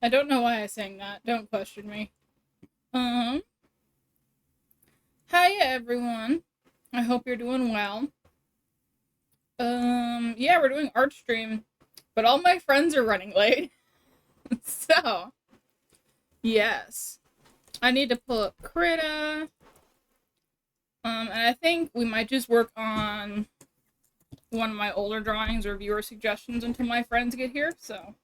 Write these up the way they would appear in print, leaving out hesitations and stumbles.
I don't know why I sang that. Don't question me. Um, Hi everyone. I hope you're doing well. Yeah, we're doing art stream, but all my friends are running late. So, yes. I need to pull up Krita. And I think we might just work on one of my older drawings or viewer suggestions until my friends get here, so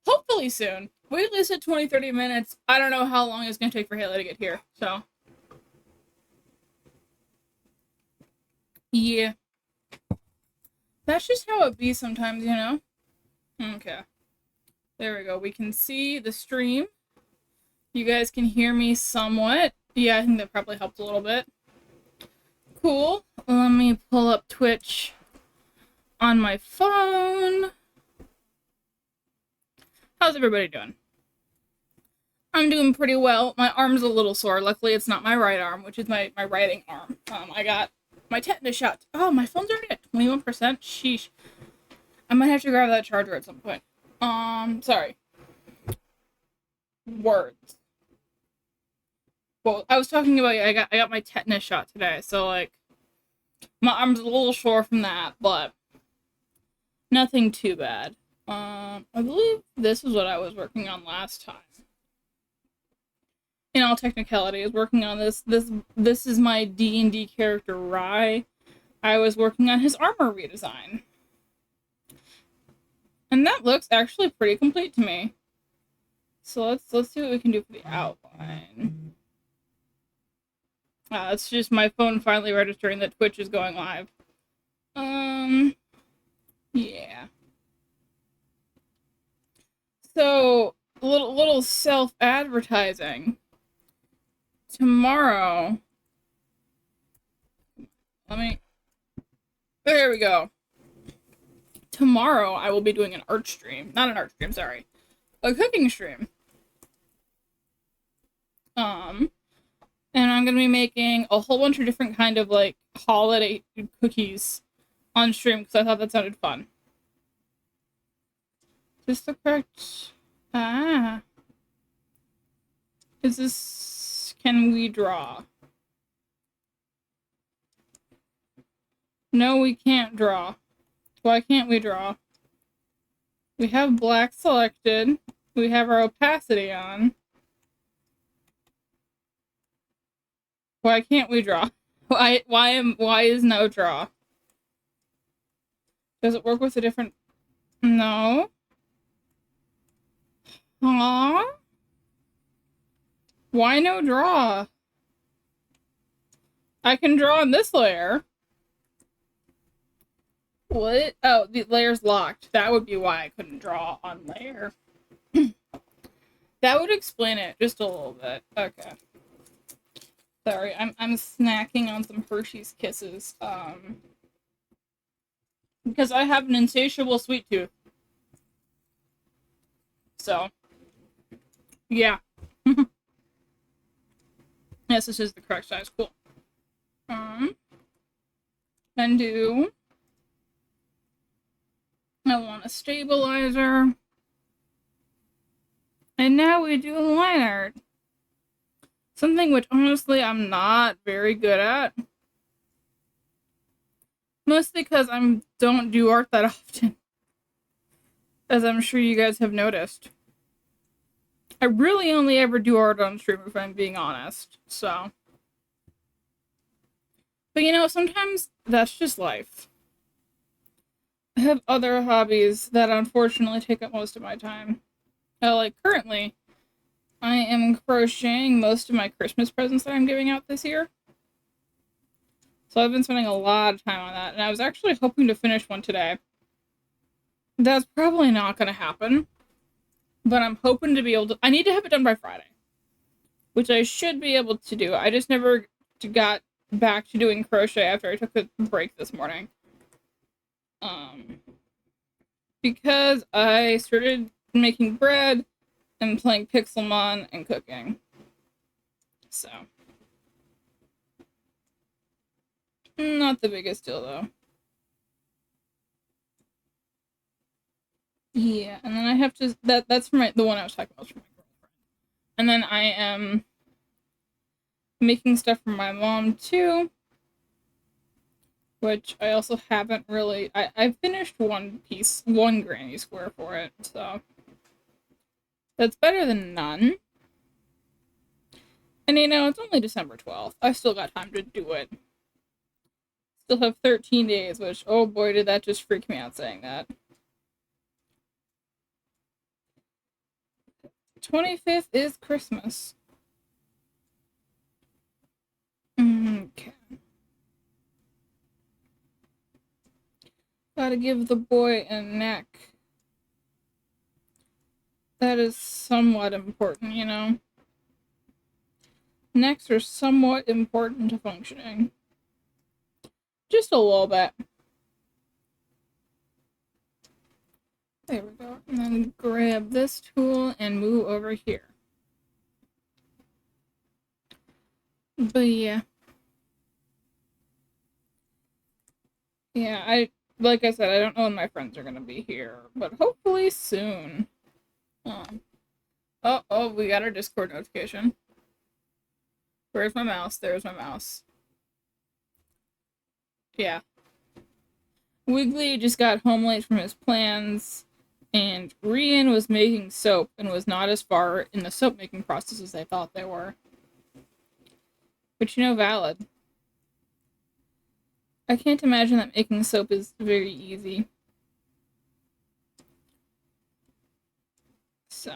hopefully soon. We at least at 20-30 minutes. I don't know how long it's gonna take for Haley to get here, so yeah. That's just how it be sometimes, you know? Okay. There we go. We can see the stream. You guys can hear me somewhat. Yeah, I think that probably helped a little bit. Cool. Let me pull up Twitch on my phone. How's everybody doing? I'm doing pretty well. My arm's a little sore. Luckily, it's not my right arm, which is my writing arm. I got my tetanus shot. Oh, my phone's already at 21%. Sheesh. I might have to grab that charger at some point. Sorry. Words. Well, I was talking about I got my tetanus shot today, so like my arm's a little sore from that, but nothing too bad. I believe this is what I was working on last time. In all technicality, I was working on this. This is my D&D character Rye. I was working on his armor redesign, and that looks actually pretty complete to me. So let's see what we can do for the outline. It's just my phone finally registering that Twitch is going live. Yeah. So, little self-advertising. Tomorrow, there we go. Tomorrow, I will be doing an art stream. Not an art stream, sorry. A cooking stream. And I'm gonna be making a whole bunch of different kind of, like, holiday cookies on stream, because I thought that sounded fun. Is this the correct... Is this... Can we draw? No, we can't draw. Why can't we draw? We have black selected. We have our opacity on. Why can't we draw? Why is no draw? Does it work with a different... No. Huh? Why no draw? I can draw on this layer. What? Oh, the layer's locked. That would be why I couldn't draw on layer. That would explain it just a little bit. Okay. Sorry, I'm snacking on some Hershey's Kisses. Because I have an insatiable sweet tooth. So, yeah. Yes, this is the correct size. Cool. Undo. I want a stabilizer. And now we do line art. Something which, honestly, I'm not very good at. Mostly because I don't do art that often. As I'm sure you guys have noticed. I really only ever do art on stream, if I'm being honest. So. But you know, sometimes that's just life. I have other hobbies that unfortunately take up most of my time. Like, currently, I am crocheting most of my Christmas presents that I'm giving out this year. So I've been spending a lot of time on that, and I was actually hoping to finish one today. That's probably not going to happen, but I'm hoping to be able to... I need to have it done by Friday, which I should be able to do. I just never got back to doing crochet after I took a break this morning. Because I started making bread and playing Pixelmon and cooking. So. Not the biggest deal, though. Yeah, and then I have to that's for the one I was talking about was for my girlfriend. And then I am making stuff for my mom too, which I also haven't really I finished one granny square for it, so that's better than none. And it's only December 12th. I've still got time to do it. Still have 13 days, which, oh boy, did that just freak me out saying that. 25th is Christmas. Okay. Gotta give the boy a neck. That is somewhat important. Necks are somewhat important to functioning. Just a little bit. There we go. And then grab this tool and move over here. But yeah. Yeah, like I said, I don't know when my friends are gonna be here, but hopefully soon. Oh, we got our Discord notification. Where's my mouse? There's my mouse. Yeah. Wiggly just got home late from his plans, and Rian was making soap and was not as far in the soap making process as they thought they were. But valid. I can't imagine that making soap is very easy. So.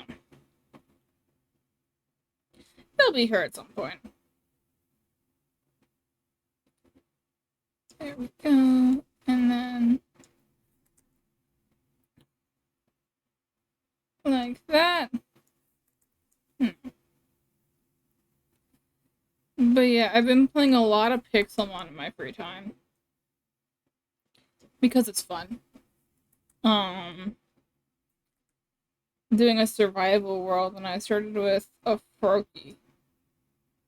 He'll be here at some point. There we go. And then like that. But yeah, I've been playing a lot of Pixelmon in my free time. Because it's fun. Doing a survival world, and I started with a Froakie.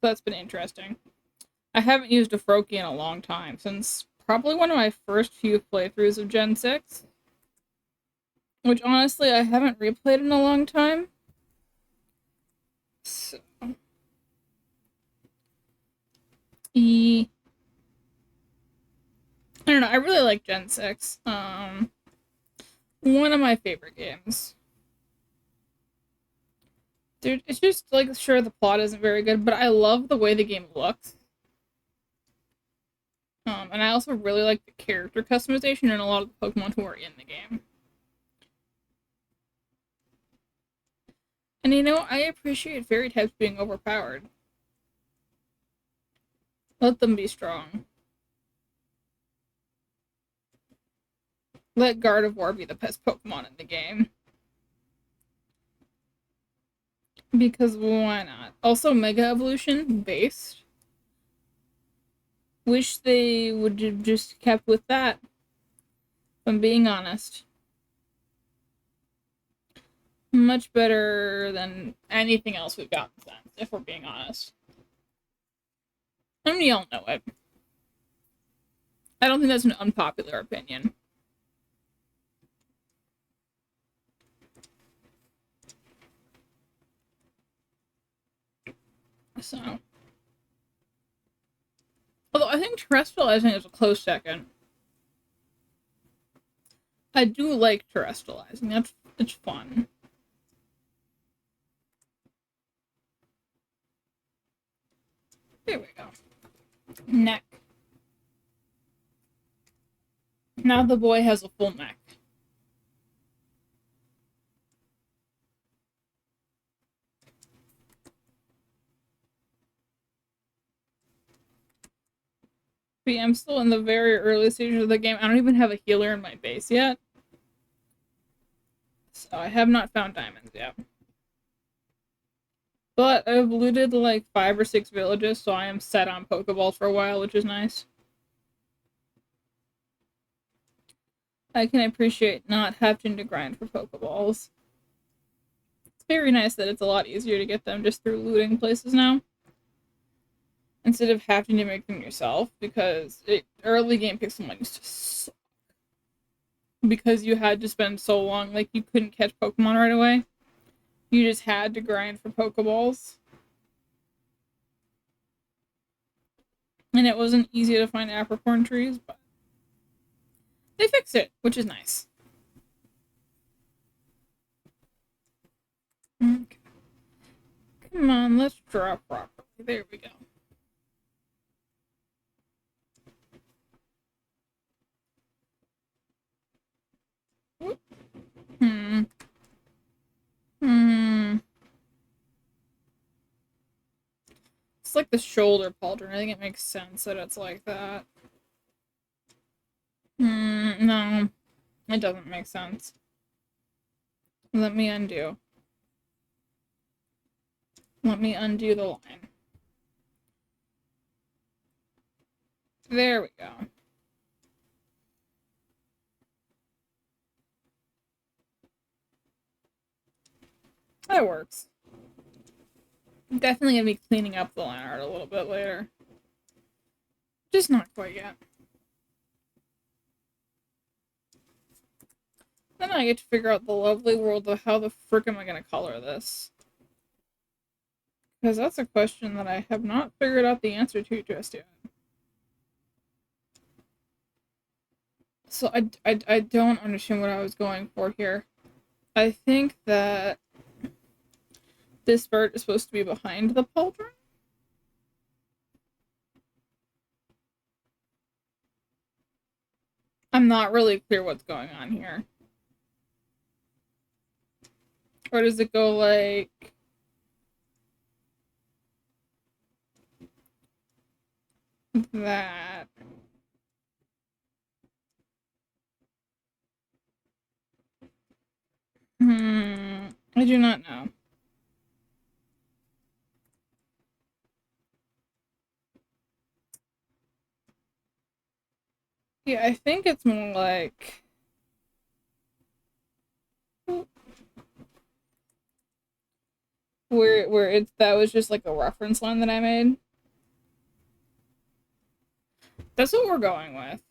That's been interesting. I haven't used a Froakie in a long time, since probably one of my first few playthroughs of Gen 6. Which, honestly, I haven't replayed in a long time. So. I don't know, I really like Gen 6. One of my favorite games. Dude, it's just, like, sure, the plot isn't very good, but I love the way the game looks. And I also really like the character customization in a lot of the Pokemon who are in the game. And I appreciate fairy types being overpowered. Let them be strong. Let Gardevoir be the best Pokemon in the game. Because why not? Also, Mega Evolution based. Wish they would have just kept with that. If I'm being honest. Much better than anything else we've gotten since, if we're being honest. I mean, y'all know it. I don't think that's an unpopular opinion. So. Although I think terrestrializing is a close second. I do like terrestrializing. It's fun. There we go. Neck. Now the boy has a full neck. But yeah, I'm still in the very early stages of the game. I don't even have a healer in my base yet. So I have not found diamonds yet. But I've looted like 5 or 6 villages, so I am set on Pokeballs for a while, which is nice. I can appreciate not having to grind for Pokeballs. It's very nice that it's a lot easier to get them just through looting places now. Instead of having to make them yourself, because early game Pixelmon used to suck. because you had to spend so long, like, you couldn't catch Pokemon right away. You just had to grind for Pokeballs. And it wasn't easy to find apricorn trees, but they fixed it, which is nice. Okay. Come on, let's draw properly. There we go. Hmm. Hmm. It's like the shoulder pauldron. I think it makes sense that it's like that. No. It doesn't make sense. Let me undo. Let me undo the line. There we go. That works. I'm definitely gonna be cleaning up the line art a little bit later. Just not quite yet. Then I get to figure out the lovely world of how the frick am I gonna color this? Because that's a question that I have not figured out the answer to just yet. So I don't understand what I was going for here. I think that this bird is supposed to be behind the pauldron. I'm not really clear what's going on here. Or does it go like that? I do not know. Yeah, I think it's more like where it's that was just like a reference line that I made. That's what we're going with.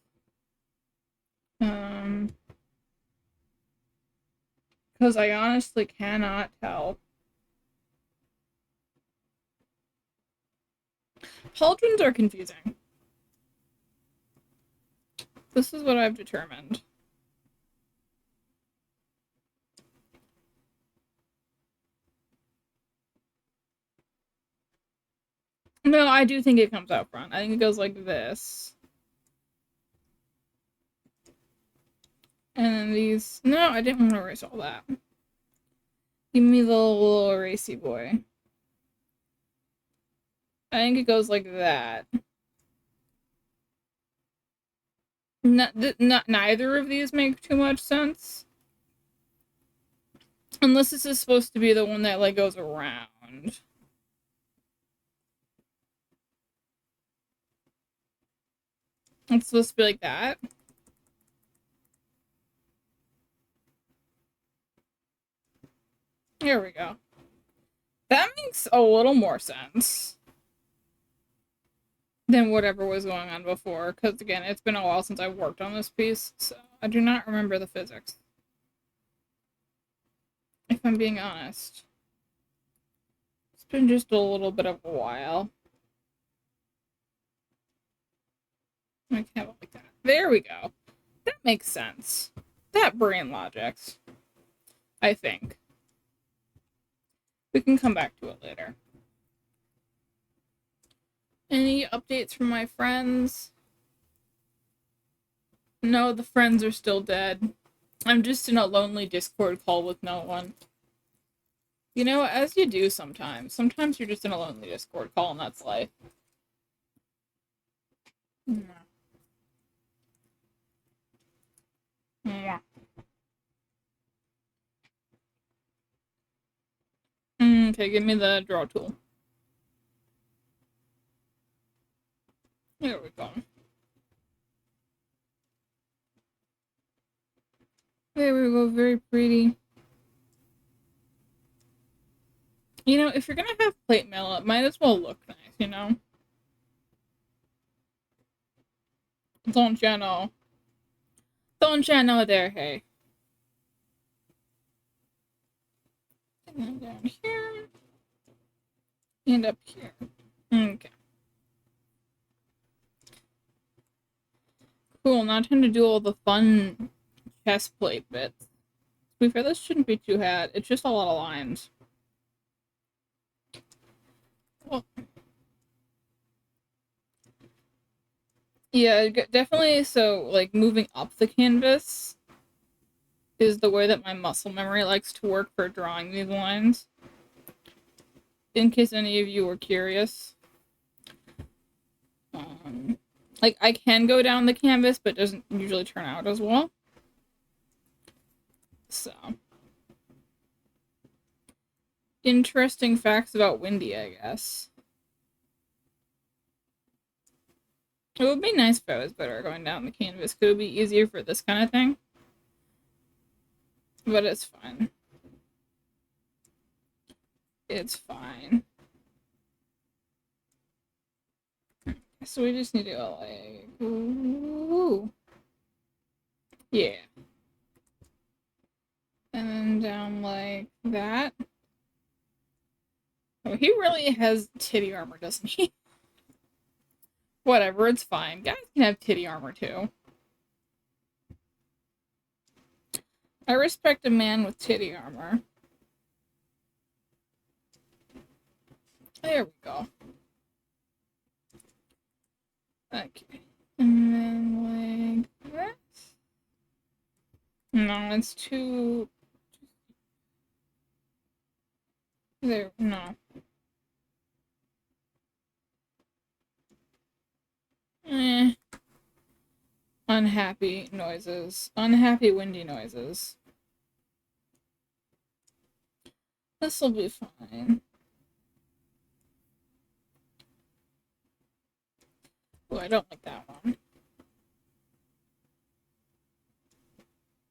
Because I honestly cannot tell. Pauldrons are confusing. This is what I've determined. No, I do think it comes out front. I think it goes like this. And then these... No, I didn't want to erase all that. Give me the little racy boy. I think it goes like that. Neither of these make too much sense. Unless this is supposed to be the one that, like, goes around. It's supposed to be like that. Here we go. That makes a little more sense than whatever was going on before, because again, it's been a while since I worked on this piece, so I do not remember the physics. If I'm being honest. It's been just a little bit of a while. I can have it like that. There we go. That makes sense. That brain logics. I think. We can come back to it later. Any updates from my friends? No, the friends are still dead. I'm just in a lonely Discord call with no one. You know, as you do sometimes. Sometimes you're just in a lonely Discord call and that's life. Yeah. Okay, give me the draw tool. There we go. There we go, very pretty. You know, if you're gonna have plate mail, it might as well look nice, you know? Don't you know? Sunshine out there, hey. And then down here. And up here. Okay. Cool, now time to do all the fun chest plate bits. To be fair, this shouldn't be too hard. It's just a lot of lines. Well, yeah, definitely. So, like, moving up the canvas is the way that my muscle memory likes to work for drawing these lines. In case any of you were curious. Like, I can go down the canvas, but it doesn't usually turn out as well. So. Interesting facts about Wendy, I guess. It would be nice if I was better at going down the canvas. Could it be easier for this kind of thing? But it's fine. It's fine. So we just need to go like... Ooh. Yeah. And then down like that. Oh, he really has titty armor, doesn't he? Whatever, it's fine. Guys can have titty armor too. I respect a man with titty armor. There we go. Okay. And then like this. No, it's too... There, no. Unhappy noises. Unhappy windy noises. This'll be fine. Oh, I don't like that one.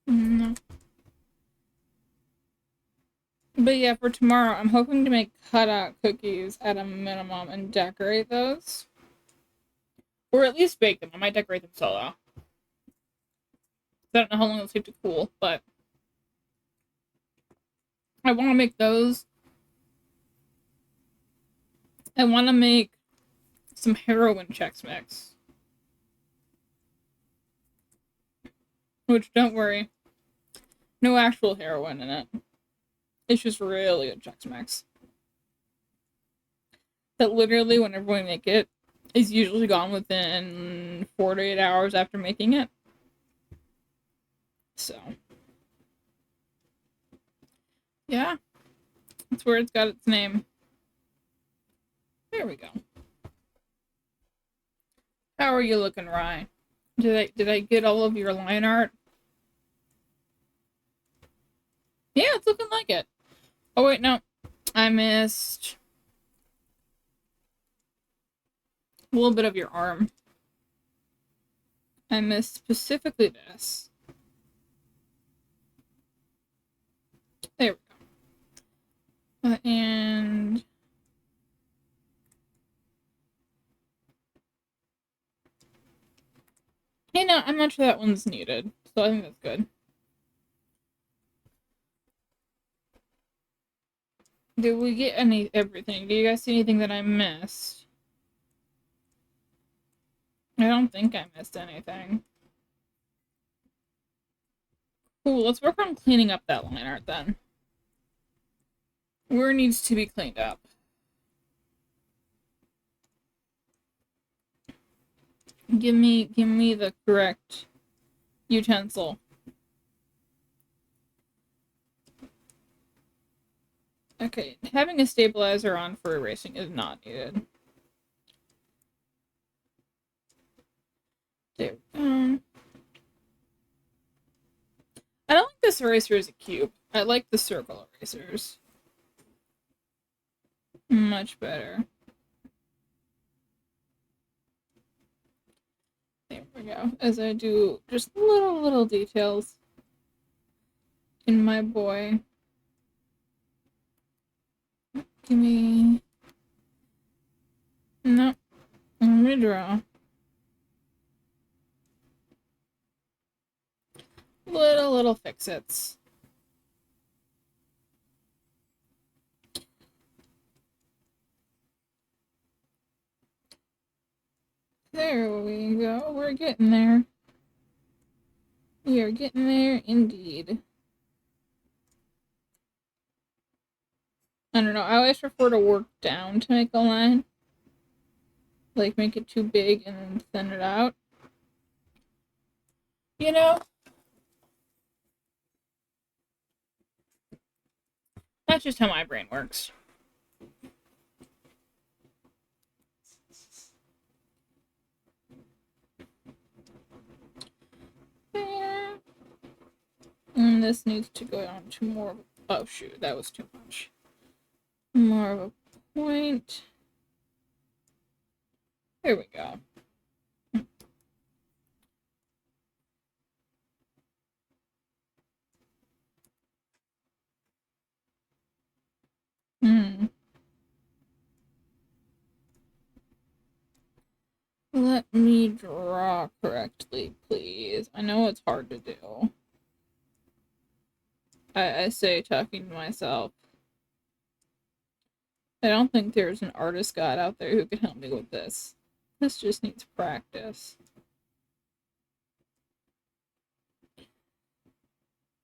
No. But yeah, for tomorrow, I'm hoping to make cutout cookies at a minimum and decorate those. Or at least bake them. I might decorate them solo. I don't know how long it'll take to cool, but I want to make those. I want to make some heroin Chex Mix. Which, don't worry, no actual heroin in it. It's just really a Chex Mix. That literally, whenever we make it, is usually gone within 4 to 8 hours after making it. So, yeah, that's where it's got its name. There we go. How are you looking, Rye? Did I get all of your line art? Yeah, it's looking like it. Oh wait, no. I missed a little bit of your arm. I missed specifically this. There we go. And hey, no, I'm not sure that one's needed, so I think that's good. Did we get everything? Do you guys see anything that I missed? I don't think I missed anything. Cool, let's work on cleaning up that line art then. Where needs to be cleaned up? Give me the correct utensil. Okay, having a stabilizer on for erasing is not needed. There. I don't like this eraser as a cube. I like the circle erasers. Much better. There we go. As I do just little details in my boy. Give me... No. Let me draw. Little fix-its. There we go. We're getting there. We are getting there indeed. I don't know. I always prefer to work down to make a line. Like, make it too big and then thin it out. You know? That's just how my brain works. There. And this needs to go down to more of a... Oh, shoot. That was too much. More of a point. There we go. Let me draw correctly, please. I know it's hard to do. I say, talking to myself. I don't think there's an artist god out there who can help me with this. This just needs practice.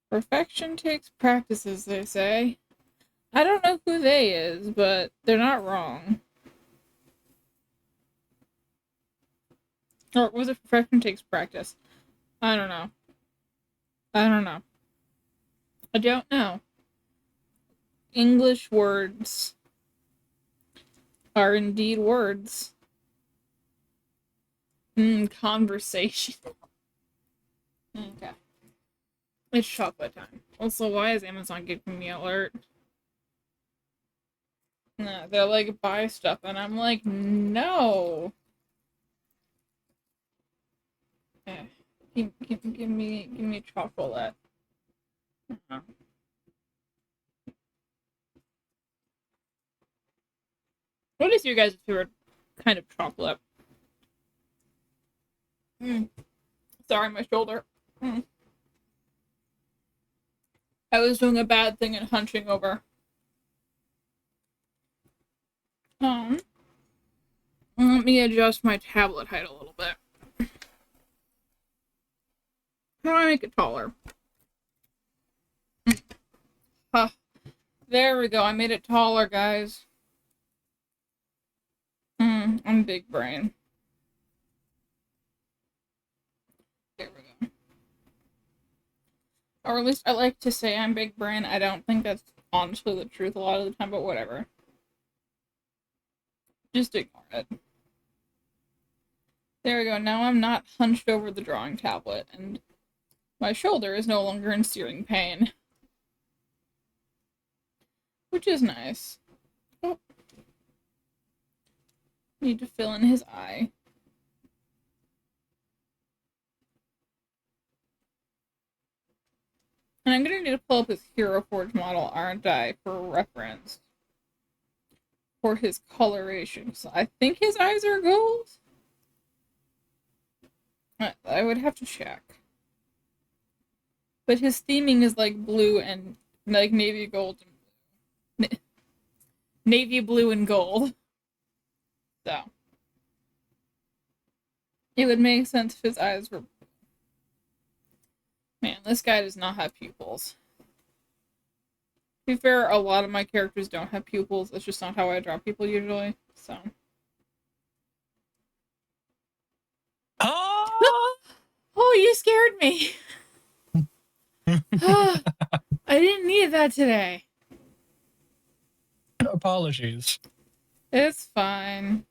Perfection takes practice, as they say. I don't know who they is, but they're not wrong. Or was it perfection takes practice? I don't know. I don't know. I don't know. English words are indeed words. Conversation. Okay. It's chocolate time. Also, why is Amazon giving me an alert? No, they're like, buy stuff, and I'm like, no. Give me chocolate. Uh-huh. What is your guys' favorite kind of chocolate? Sorry, my shoulder. I was doing a bad thing and hunching over. Let me adjust my tablet height a little bit. How do I make it taller? Huh. There we go. I made it taller, guys. I'm big brain. There we go. Or at least I like to say I'm big brain. I don't think that's honestly the truth a lot of the time, but whatever. Just ignore it. There we go. Now I'm not hunched over the drawing tablet, and my shoulder is no longer in searing pain. Which is nice. Oh. Need to fill in his eye. And I'm gonna need to pull up his Hero Forge model, aren't I, for reference. For his coloration. So I think his eyes are gold? I would have to check. But his theming is like blue and like navy gold. Navy blue and gold. So. It would make sense if his eyes were... Man, this guy does not have pupils. To be fair, a lot of my characters don't have pupils. It's just not how I draw people usually, so... Oh! Oh, you scared me! I didn't need that today. Apologies. It's fine.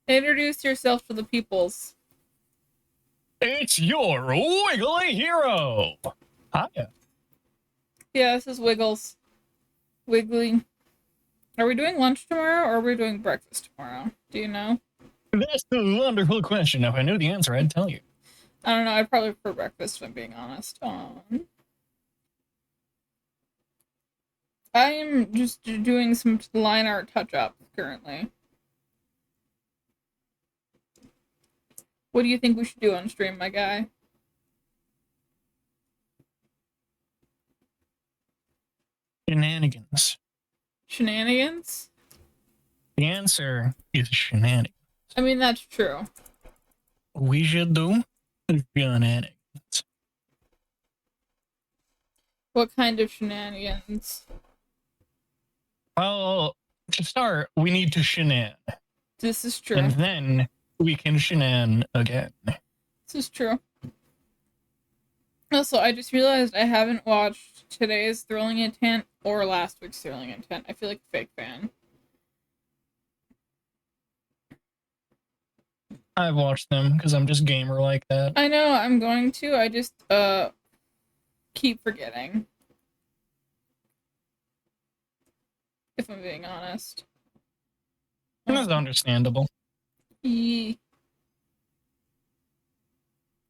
Introduce yourself to the peoples. It's your Wiggly Hero! Hiya. Yeah, this is Wiggles. Wiggly. Are we doing lunch tomorrow, or are we doing breakfast tomorrow? Do you know? That's a wonderful question. If I knew the answer, I'd tell you. I don't know. I'd probably prefer breakfast, if I'm being honest. I am just doing some line art touch-up currently. What do you think we should do on stream, my guy? Shenanigans. Shenanigans? The answer is shenanigans. I mean, that's true. We should do shenanigans. What kind of shenanigans? Well, to start, we need to shenan. This is true. And then we can shenan again. This is true. Also, I just realized I haven't watched today's Thrilling Intent or last week's Thrilling Intent. I feel like a fake fan. I've watched them because I'm just gamer like that. I know, I'm going to. I just, keep forgetting. If I'm being honest. That's understandable.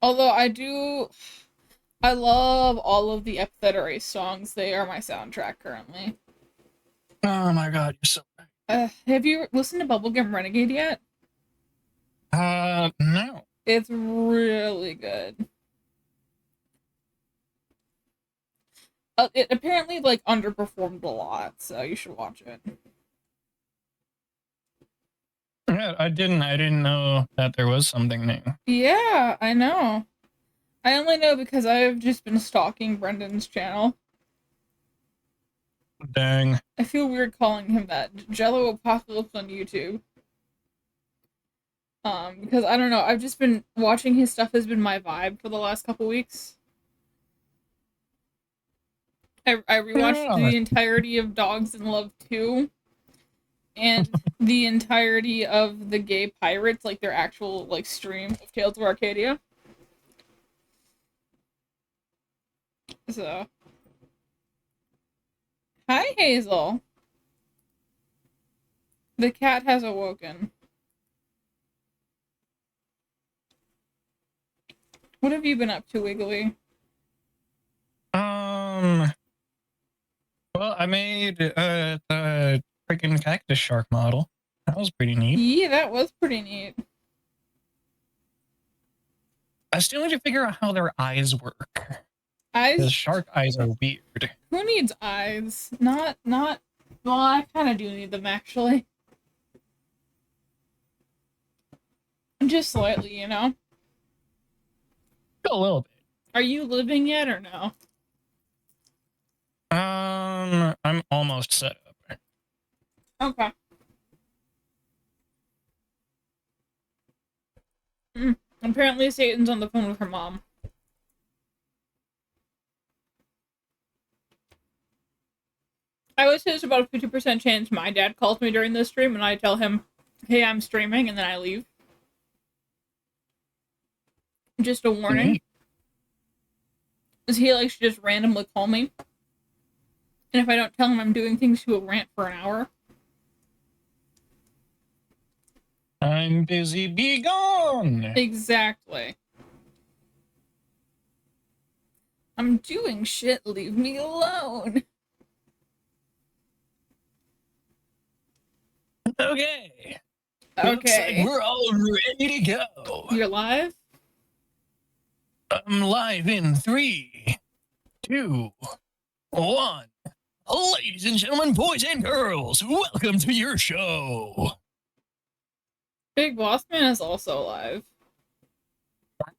Although I love all of the Epitheta Race songs. They are my soundtrack currently. Oh my god, you're so right. Have you listened to Bubblegum Renegade yet? No. It's really good. It apparently, like, underperformed a lot, so you should watch it. Yeah, I didn't know that there was something new. Yeah, I know. I only know because I've just been stalking Brendan's channel. Dang. I feel weird calling him that. Jello Apocalypse on YouTube. Because I don't know, I've just been watching his stuff has been my vibe for the last couple weeks. I rewatched the entirety of Dogs in Love 2 and the entirety of the Gay Pirates, like their actual like stream of Tales of Arcadia. So, hi Hazel. The cat has awoken. What have you been up to, Wiggly? Well, I made the freaking cactus shark model. That was pretty neat. Yeah, that was pretty neat. I still need to figure out how their eyes work. Eyes? The shark eyes are weird. Who needs eyes? Not. Well, I kind of do need them actually. Just slightly, you know. A little bit. Are you living yet or no? I'm almost set up. Okay. Apparently Satan's on the phone with her mom. I would say there's about a 50% chance my dad calls me during this stream and I tell him, hey, I'm streaming, and then I leave. Just a warning. Because he likes to just randomly call me. And if I don't tell him I'm doing things, he will rant for an hour. I'm busy, be gone! Exactly. I'm doing shit, leave me alone. Okay. Okay. Looks like we're all ready to go. You're live? I'm live in 3, 2, 1. Ladies and gentlemen, boys and girls, welcome to your show. Big Boss Man is also live.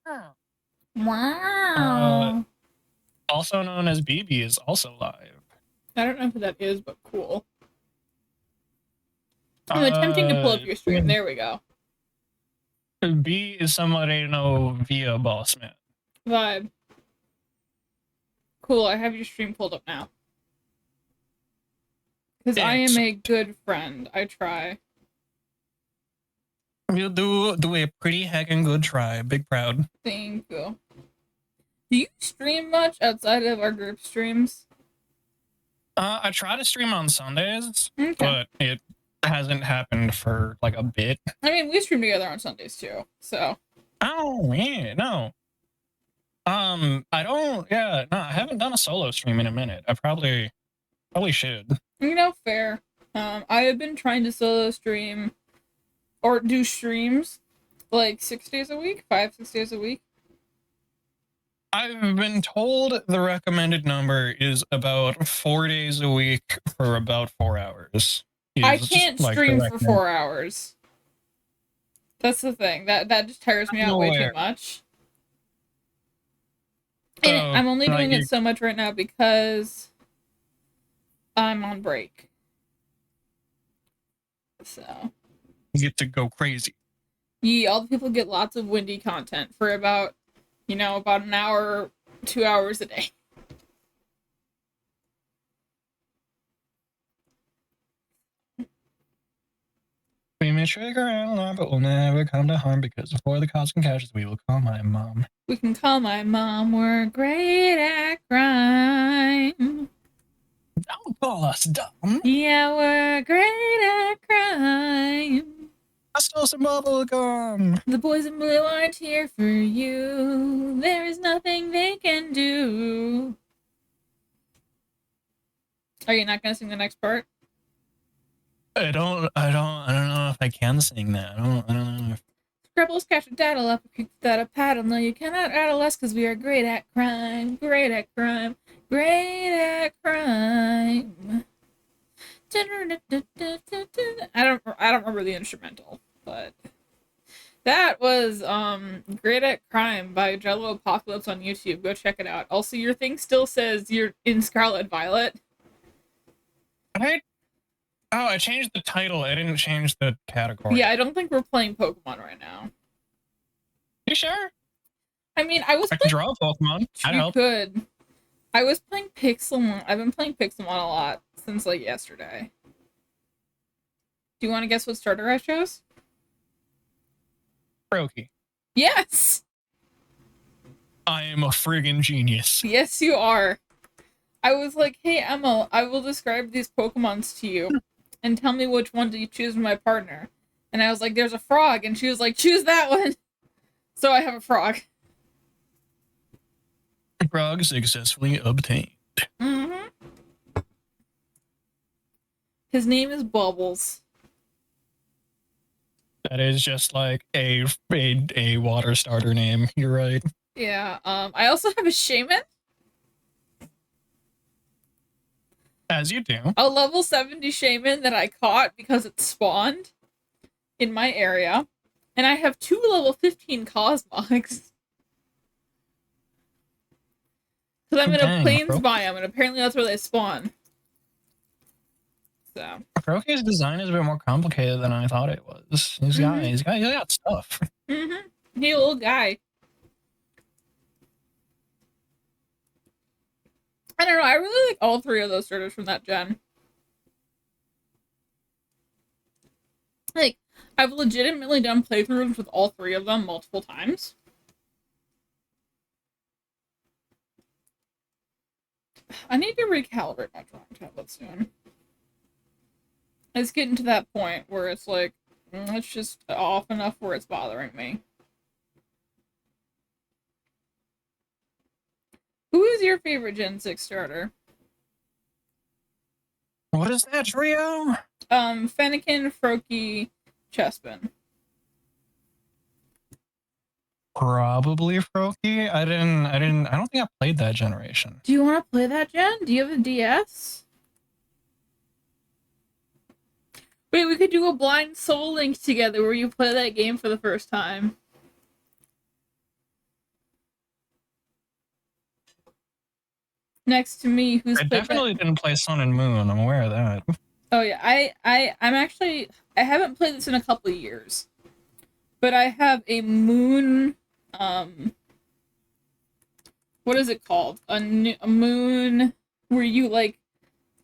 Wow. Wow. Also known as BB is also live. I don't know who that is, but cool. I'm attempting to pull up your stream. There we go. B is somebody I know via Bossman. Vibe. Cool, I have your stream pulled up now. Because I am a good friend. I try. You do a pretty heckin' good try. Big proud. Thank you. Do you stream much outside of our group streams? I try to stream on Sundays, Okay. but it hasn't happened for like a bit. I mean, we stream together on Sundays too, so. Oh, yeah, no. I haven't done a solo stream in a minute. I probably should. You know, fair. I have been trying to solo stream or do streams like 6 days a week, 5-6 days a week. I've been told the recommended number is about 4 days a week for about 4 hours. I Is can't like the stream for recommended. 4 hours. That's the thing. That just tires me out way too Nowhere. much. And So I'm only like doing you, it so much right now because I'm on break. So, you get to go crazy. yeah, all the people get lots of windy content for about, about an hour, 2 hours a day. We may trigger and alarm, but we'll never come to harm because before the cops can catch us, we will call my mom. We can call my mom. We're great at crime. Don't call us dumb. Yeah, we're great at crime. I stole some bubble gum. The boys in blue aren't here for you. There is nothing they can do. Are you not gonna sing the next part? I don't know if I can sing that. I don't know if Scrabbles catch a daddle up, kick that a paddle. No, you cannot rattle us because we are great at crime. Great at crime. Great at crime. I don't remember the instrumental, but that was Great at Crime by Jello Apocalypse on YouTube. Go check it out. Also, your thing still says you're in Scarlet Violet. I changed the title. I didn't change the category. Yeah, I don't think we're playing Pokemon right now. You sure? I mean, I can draw a Pokemon. I'd help. Could. I was playing Pixelmon. I've been playing Pixelmon a lot since like yesterday. Do you want to guess what starter I chose? Froakie. Yes! I am a friggin' genius. Yes, you are. I was like, hey, Emma, I will describe these Pokemons to you and tell me which one to choose for my partner. And I was like, there's a frog. And she was like, choose that one. So I have a frog. Frog successfully obtained. Mm-hmm. His name is Bubbles. That is just like a water starter name. You're right. Yeah. I also have a Shaman. As you do. A level 70 Shaman that I caught because it spawned in my area. And I have 2 level 15 Cosmogs. Because I'm in a plains biome, and apparently that's where they spawn. So. Froakie's design is a bit more complicated than I thought it was. He's got stuff. Mm-hmm. He's a little guy. I don't know. I really like all 3 of those starters from that gen. Like, I've legitimately done playthroughs with all 3 of them multiple times. I need to recalibrate my drawing tablet soon. It's getting to that point where it's like, it's just off enough where it's bothering me. Who is your favorite Gen 6 starter? What is that trio? Fennekin, Froakie, Chespin. Probably Froakie. I don't think I played that generation. Do you want to play that gen? Do you have a DS? Wait, we could do a blind Soul Link together where you play that game for the first time. Next to me, who's I definitely didn't play Sun and Moon. I'm aware of that. Oh yeah, I haven't played this in a couple of years. But I have a Moon what is it called? A Moon where you like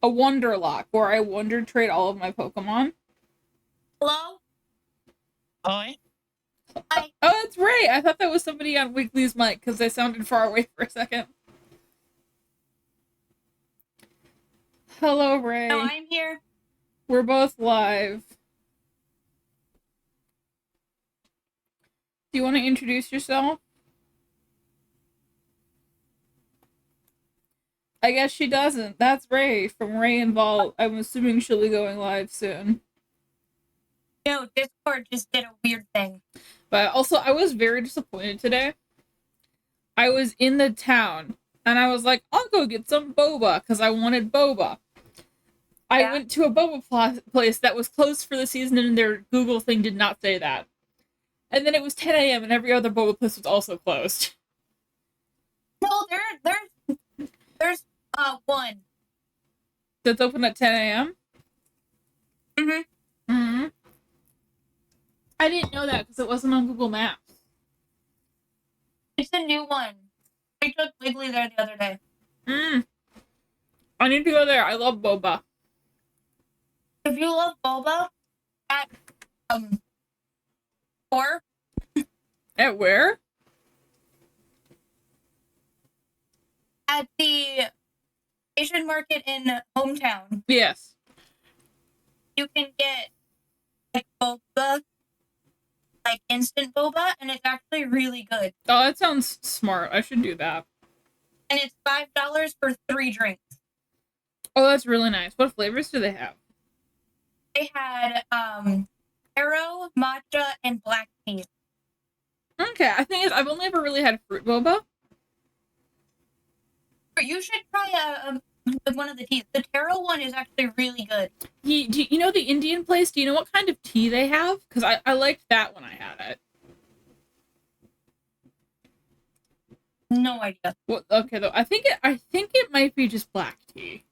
a Wonderlock where I wonder trade all of my Pokemon. Hello? Hi. Hi. Oh, it's Ray. I thought that was somebody on Weekly's mic because they sounded far away for a second. Hello, Ray. No, I'm here. We're both live. Do you want to introduce yourself? I guess she doesn't. That's Ray from Ray and Vault. I'm assuming she'll be going live soon. No, Discord just did a weird thing. But also, I was very disappointed today. I was in the town and I was like, I'll go get some boba because I wanted boba. I Yeah. went to a boba place that was closed for the season and their Google thing did not say that. And then it was 10 a.m. and every other boba place was also closed. No, there's one. That's open at 10 a.m.? Mhm. Mm-hmm. I didn't know that because it wasn't on Google Maps. It's a new one. I took Wiggly there the other day. I need to go there. I love boba. If you love boba, at or At where? at the Asian market in hometown, Yes. you can get like boba, like instant boba, and it's actually really good. Oh, that sounds smart. I should do that. And it's $5 for 3 drinks. Oh, that's really nice. What flavors do they have? They had taro, matcha, and black tea. Okay, I think I've only ever really had fruit boba. But you should try one of the teas. The taro one is actually really good. Do you know the Indian place? Do you know what kind of tea they have? Because I liked that when I had it. No idea. Well, okay though. I think it might be just black tea.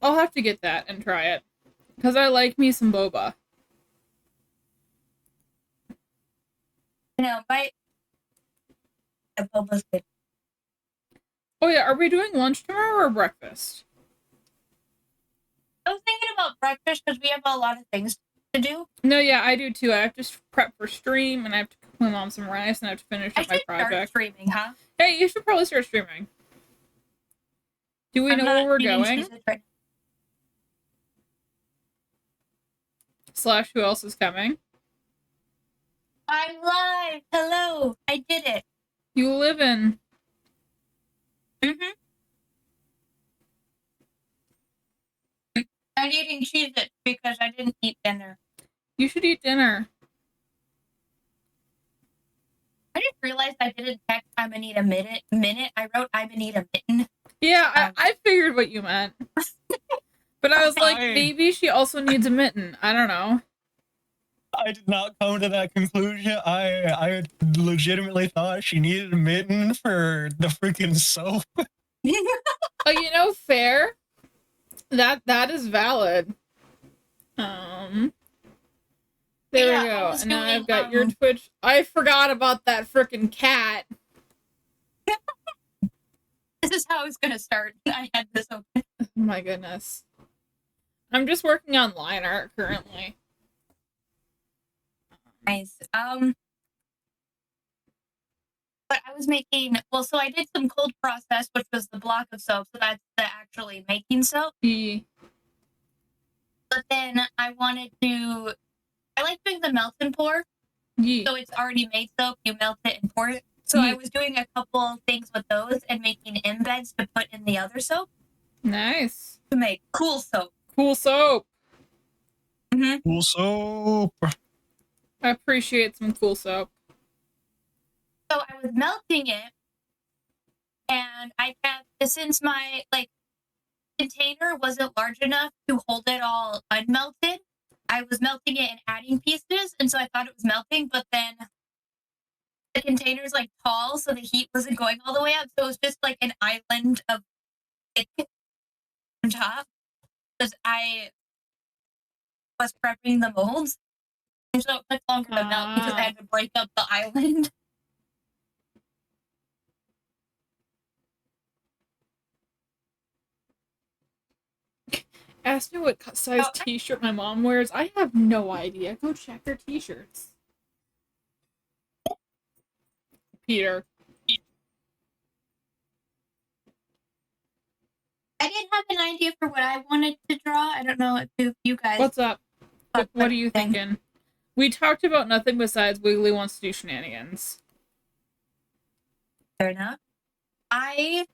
I'll have to get that and try it. Because I like me some boba. No, but the boba's good. Oh yeah, are we doing lunch tomorrow or breakfast? I was thinking about breakfast because we have a lot of things to do. No, yeah, I do too. I have to prep for stream, and I have to cook my mom some rice, and I have to finish I up my should start project. streaming, huh? Hey, you should probably start streaming. Do we I'm know not where we're eating going? cheeses right Slash, who else is coming? I'm live. Hello. I did it. You live in. Mm-hmm. I'm eating Cheez-Its because I didn't eat dinner. You should eat dinner. I just realized I didn't text I'm gonna need a minute. I wrote I'm gonna need a mitten. Yeah, I figured what you meant. But I was like, I- maybe she also needs a mitten. I don't know. I did not come to that conclusion. I legitimately thought she needed a mitten for the freaking soap. Oh, you know, fair. That is valid. There Yeah, we I go. was And now doing, I've got your Twitch. I forgot about that freaking cat. This is how it's gonna start. I had this open. Oh my goodness. I'm just working on line art currently. Nice. But I was making so I did some cold process, which was the block of soap, so that's the actually making soap. The But then I like doing the melt and pour. Yeet. So it's already made soap, you melt it and pour it. So I was doing a couple things with those and making embeds to put in the other soap Nice. to make cool soap. Cool soap. Cool soap. I appreciate some cool soap. So I was melting it, and I kept, since my container wasn't large enough to hold it all unmelted, I was melting it and adding pieces, and so I thought it was melting, but then the container's tall, so the heat wasn't going all the way up, so it was just like an island of it on top, because I was prepping the molds, and so it took longer to melt because I had to break up the island. Ask me what size t-shirt my mom wears. I have no idea. Go check her t-shirts. Peter. I did have an idea for what I wanted to draw. I don't know if you guys. What's up? thought What are you anything. thinking? We talked about nothing besides Wiggly wants to do shenanigans. Fair enough. I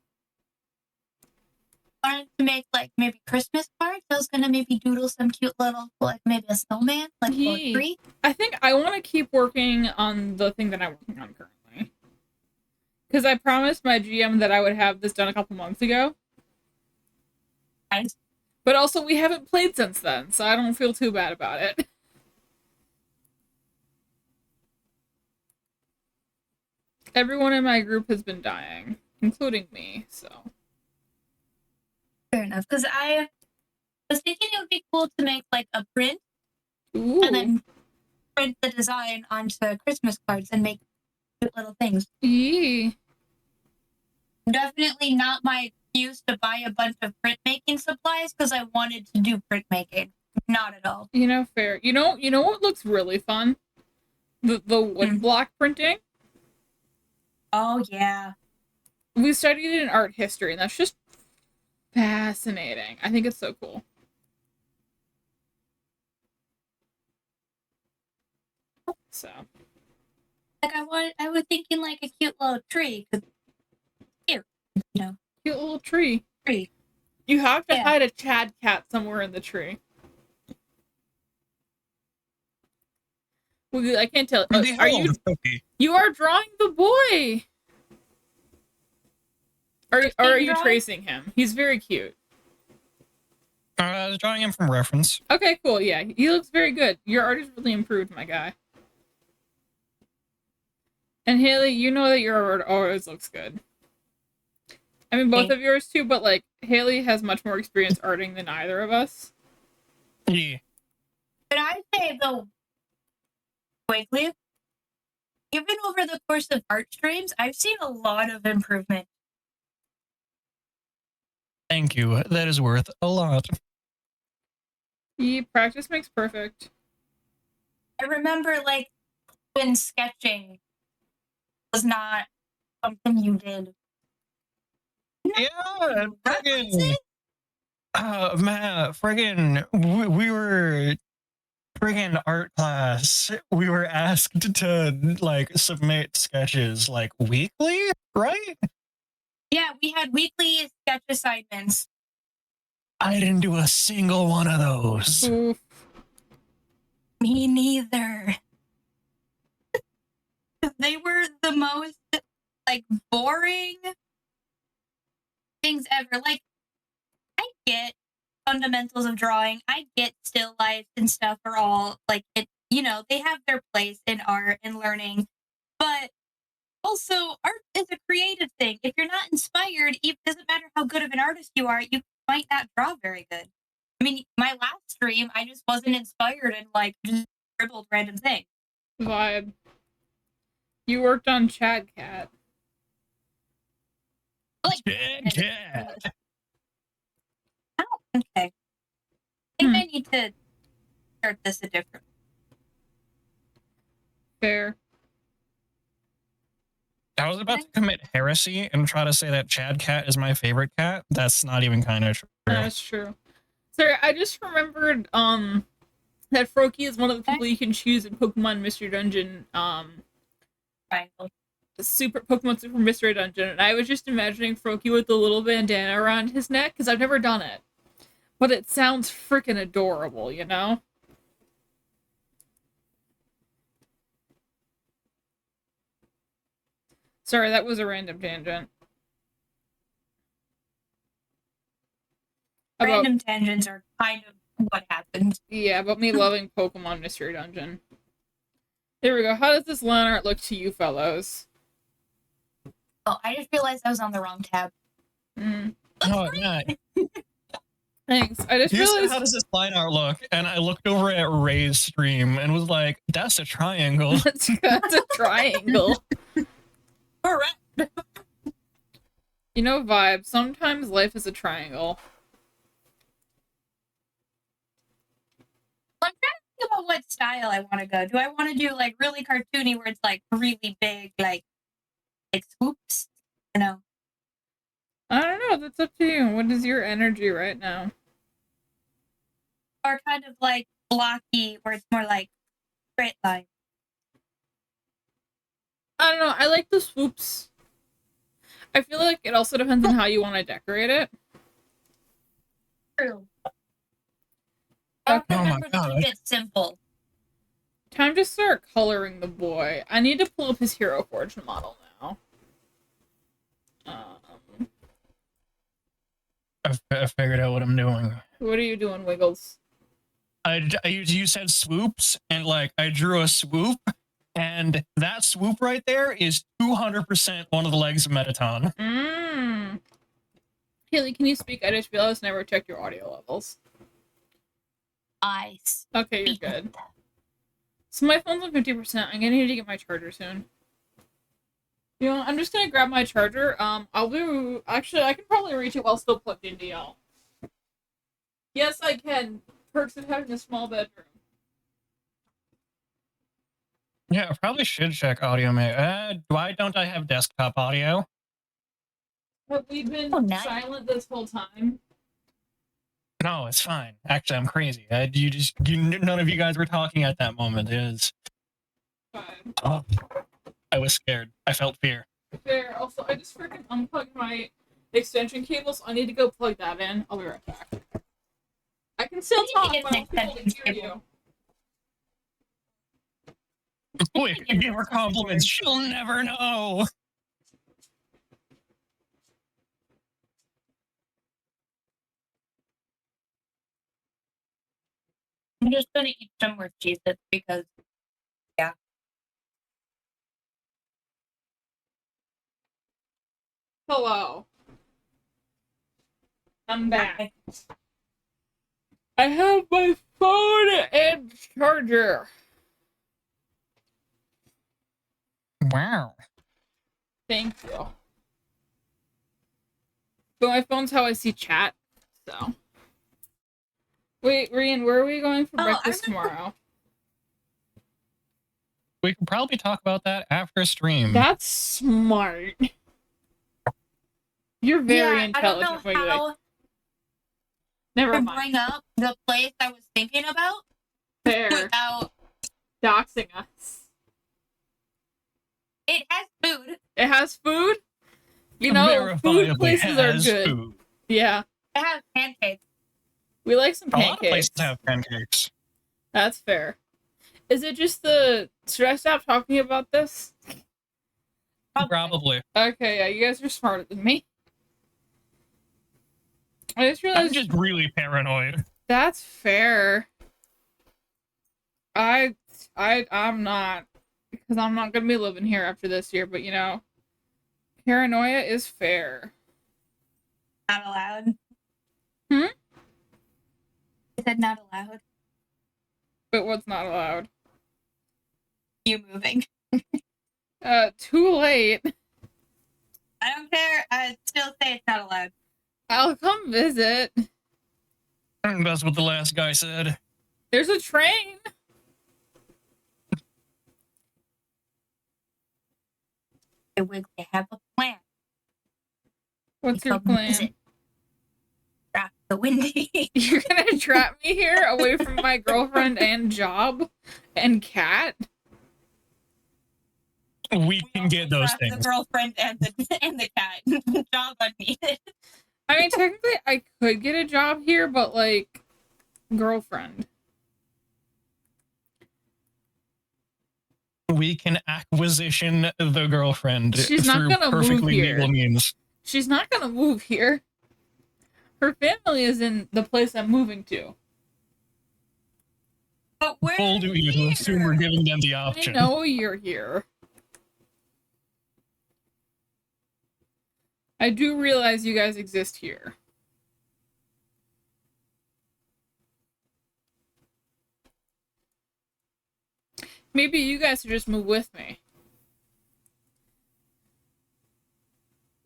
wanted to make maybe Christmas cards. I was gonna maybe doodle some cute little maybe a snowman, a Yee. tree. I think I want to keep working on the thing that I'm working on currently. Because I promised my GM that I would have this done a couple months ago. Nice. But also, we haven't played since then, so I don't feel too bad about it. Everyone in my group has been dying, including me, so. Fair enough. Because I was thinking it would be cool to make like a print Ooh. and then print the design onto Christmas cards and make cute little things. Yee. Definitely not my excuse to buy a bunch of printmaking supplies because I wanted to do printmaking. Not at all. You know, fair. You know what looks really fun? The wood block printing. Oh yeah. We studied it in art history, and that's just fascinating. I think it's so cool. So. Like I was thinking like a cute little tree. 'Cause cute, you know. Cute little tree. Tree. You have to Yeah. hide a Chad cat somewhere in the tree. Well, I can't tell. Who the Are hell you? is Cookie? You are drawing the boy. Or are you drawing? tracing him? He's very cute. I was drawing him from reference. Okay, cool. Yeah, he looks very good. Your art is really improved, my guy. And Haley, you know that your art always looks good. I mean, both Thanks. of yours too, but like Haley has much more experience arting than either of us. Yeah. But I say though, quickly, even over the course of art streams, I've seen a lot of improvement. Thank you. That is worth a lot. Yeah, practice makes perfect. I remember like when sketching was not something you did. Yeah, friggin' man, friggin' we were friggin' art class. We were asked to like submit sketches like weekly, right? Yeah, we had weekly sketch assignments. I didn't do a single one of those. Oof. Me neither. They were the most like boring things ever. Like, I get fundamentals of drawing. I get still life and stuff are all like it. You know, they have their place in art and learning, but also art is a creative thing. If you're not inspired, it doesn't matter how good of an artist you are, you might not draw very good. I mean, my last stream, I just wasn't inspired and like just scribbled random things. Vibe. You worked on Chad Cat. Like, Yeah. oh, okay. I think I need to start this a different. Fair. I was about to commit heresy and try to say that Chad Cat is my favorite cat. That's not even kind of true. That's true. Sorry, I just remembered that Froakie is one of the people you can choose in Pokemon Mystery Dungeon Triangle. Pokemon Super Mystery Dungeon, and I was just imagining Froakie with the little bandana around his neck, because I've never done it. But it sounds freaking adorable, you know? Sorry, that was a random tangent. About, Random tangents are kind of what happens. yeah, about me loving Pokemon Mystery Dungeon. There we go. How does this line art look to you fellows? Oh, I just realized I was on the wrong tab. Oh, yeah. Thanks. I just You said, realized how does this line art look? And I looked over at Ray's stream and was like, that's a triangle. that's a triangle. Correct. You know, vibe. Sometimes life is a triangle. I'm trying to think about what style I want to go. Do I want to do like really cartoony where it's like really big, like swoops? You know, I don't know. That's up to you. What is your energy right now? or kind of like blocky where it's more like straight line. I don't know. I like the swoops. I feel like it also depends on how you want to decorate it. True. I Okay. Oh my remember to God. keep it simple. Time to start coloring the boy. I need to pull up his Hero Forge model now. I figured out what I'm doing. What are you doing, Wiggles? You said swoops, and like I drew a swoop, and that swoop right there is 200% one of the legs of Metaton. Mmm. Haley, can you speak? I just realized I never checked your audio levels. I Okay, you're good. So my phone's on 50%. I'm gonna need to get my charger soon. You know, I'm just gonna grab my charger. I'll be actually I can probably reach it while still plugged into y'all. Yes, I can. Perks of having a small bedroom. Yeah, I probably should check audio. Why don't I have desktop audio? Have we been nice. silent this whole time? No, it's fine. Actually, I'm crazy. None of you guys were talking at that moment. It is. Fine. Oh, I was scared. I felt fear. Fair. Also, I just freaking unplugged my extension cable, so I need to go plug that in. I'll be right back. I can still talk, get but an I don't think extension I can hear cable. you. Quick, give her compliments. She'll never know. I'm just gonna eat some more cheeses because Hello. I'm back. I have my phone and charger. Wow. Thank you. But my phone's how I see chat, so. Wait, Rian, where are we going for breakfast tomorrow? We could probably talk about that after stream. That's smart. You're very I intelligent. don't know how Never to mind. bring up the place I was thinking about Fair. without. Doxing us. It has food. It has food? You know, food Verifiably places are has good. food. Yeah. It has pancakes. We like some A lot of pancakes. places have pancakes. That's fair. Is it just the... Should I stop talking about this? Probably. Okay, yeah, you guys are smarter than me. I just I'm realized... just really paranoid. That's fair. I'm not. Because I'm not going to be living here after this year, but you know... Paranoia is fair. Not allowed. Hmm? I said not allowed. But what's not allowed? You moving. Too late. I don't care. I still say it's not allowed. I'll come visit. And that's what the last guy said. There's a train. Hey, Wiggly, I have a plan. What's your Come plan? visit. Drop the windy. You're gonna trap me here away from my girlfriend and job and cat? We can get those The things. girlfriend and the cat. Job unneeded. I mean, technically, I could get a job here, but like, girlfriend. We can acquisition the girlfriend She's not through gonna move perfectly here. legal means. She's not gonna move here. Her family is in the place I'm moving to. But we're Bold of you to assume we're giving them the I option. know you're here. I do realize you guys exist here. Maybe you guys should just move with me.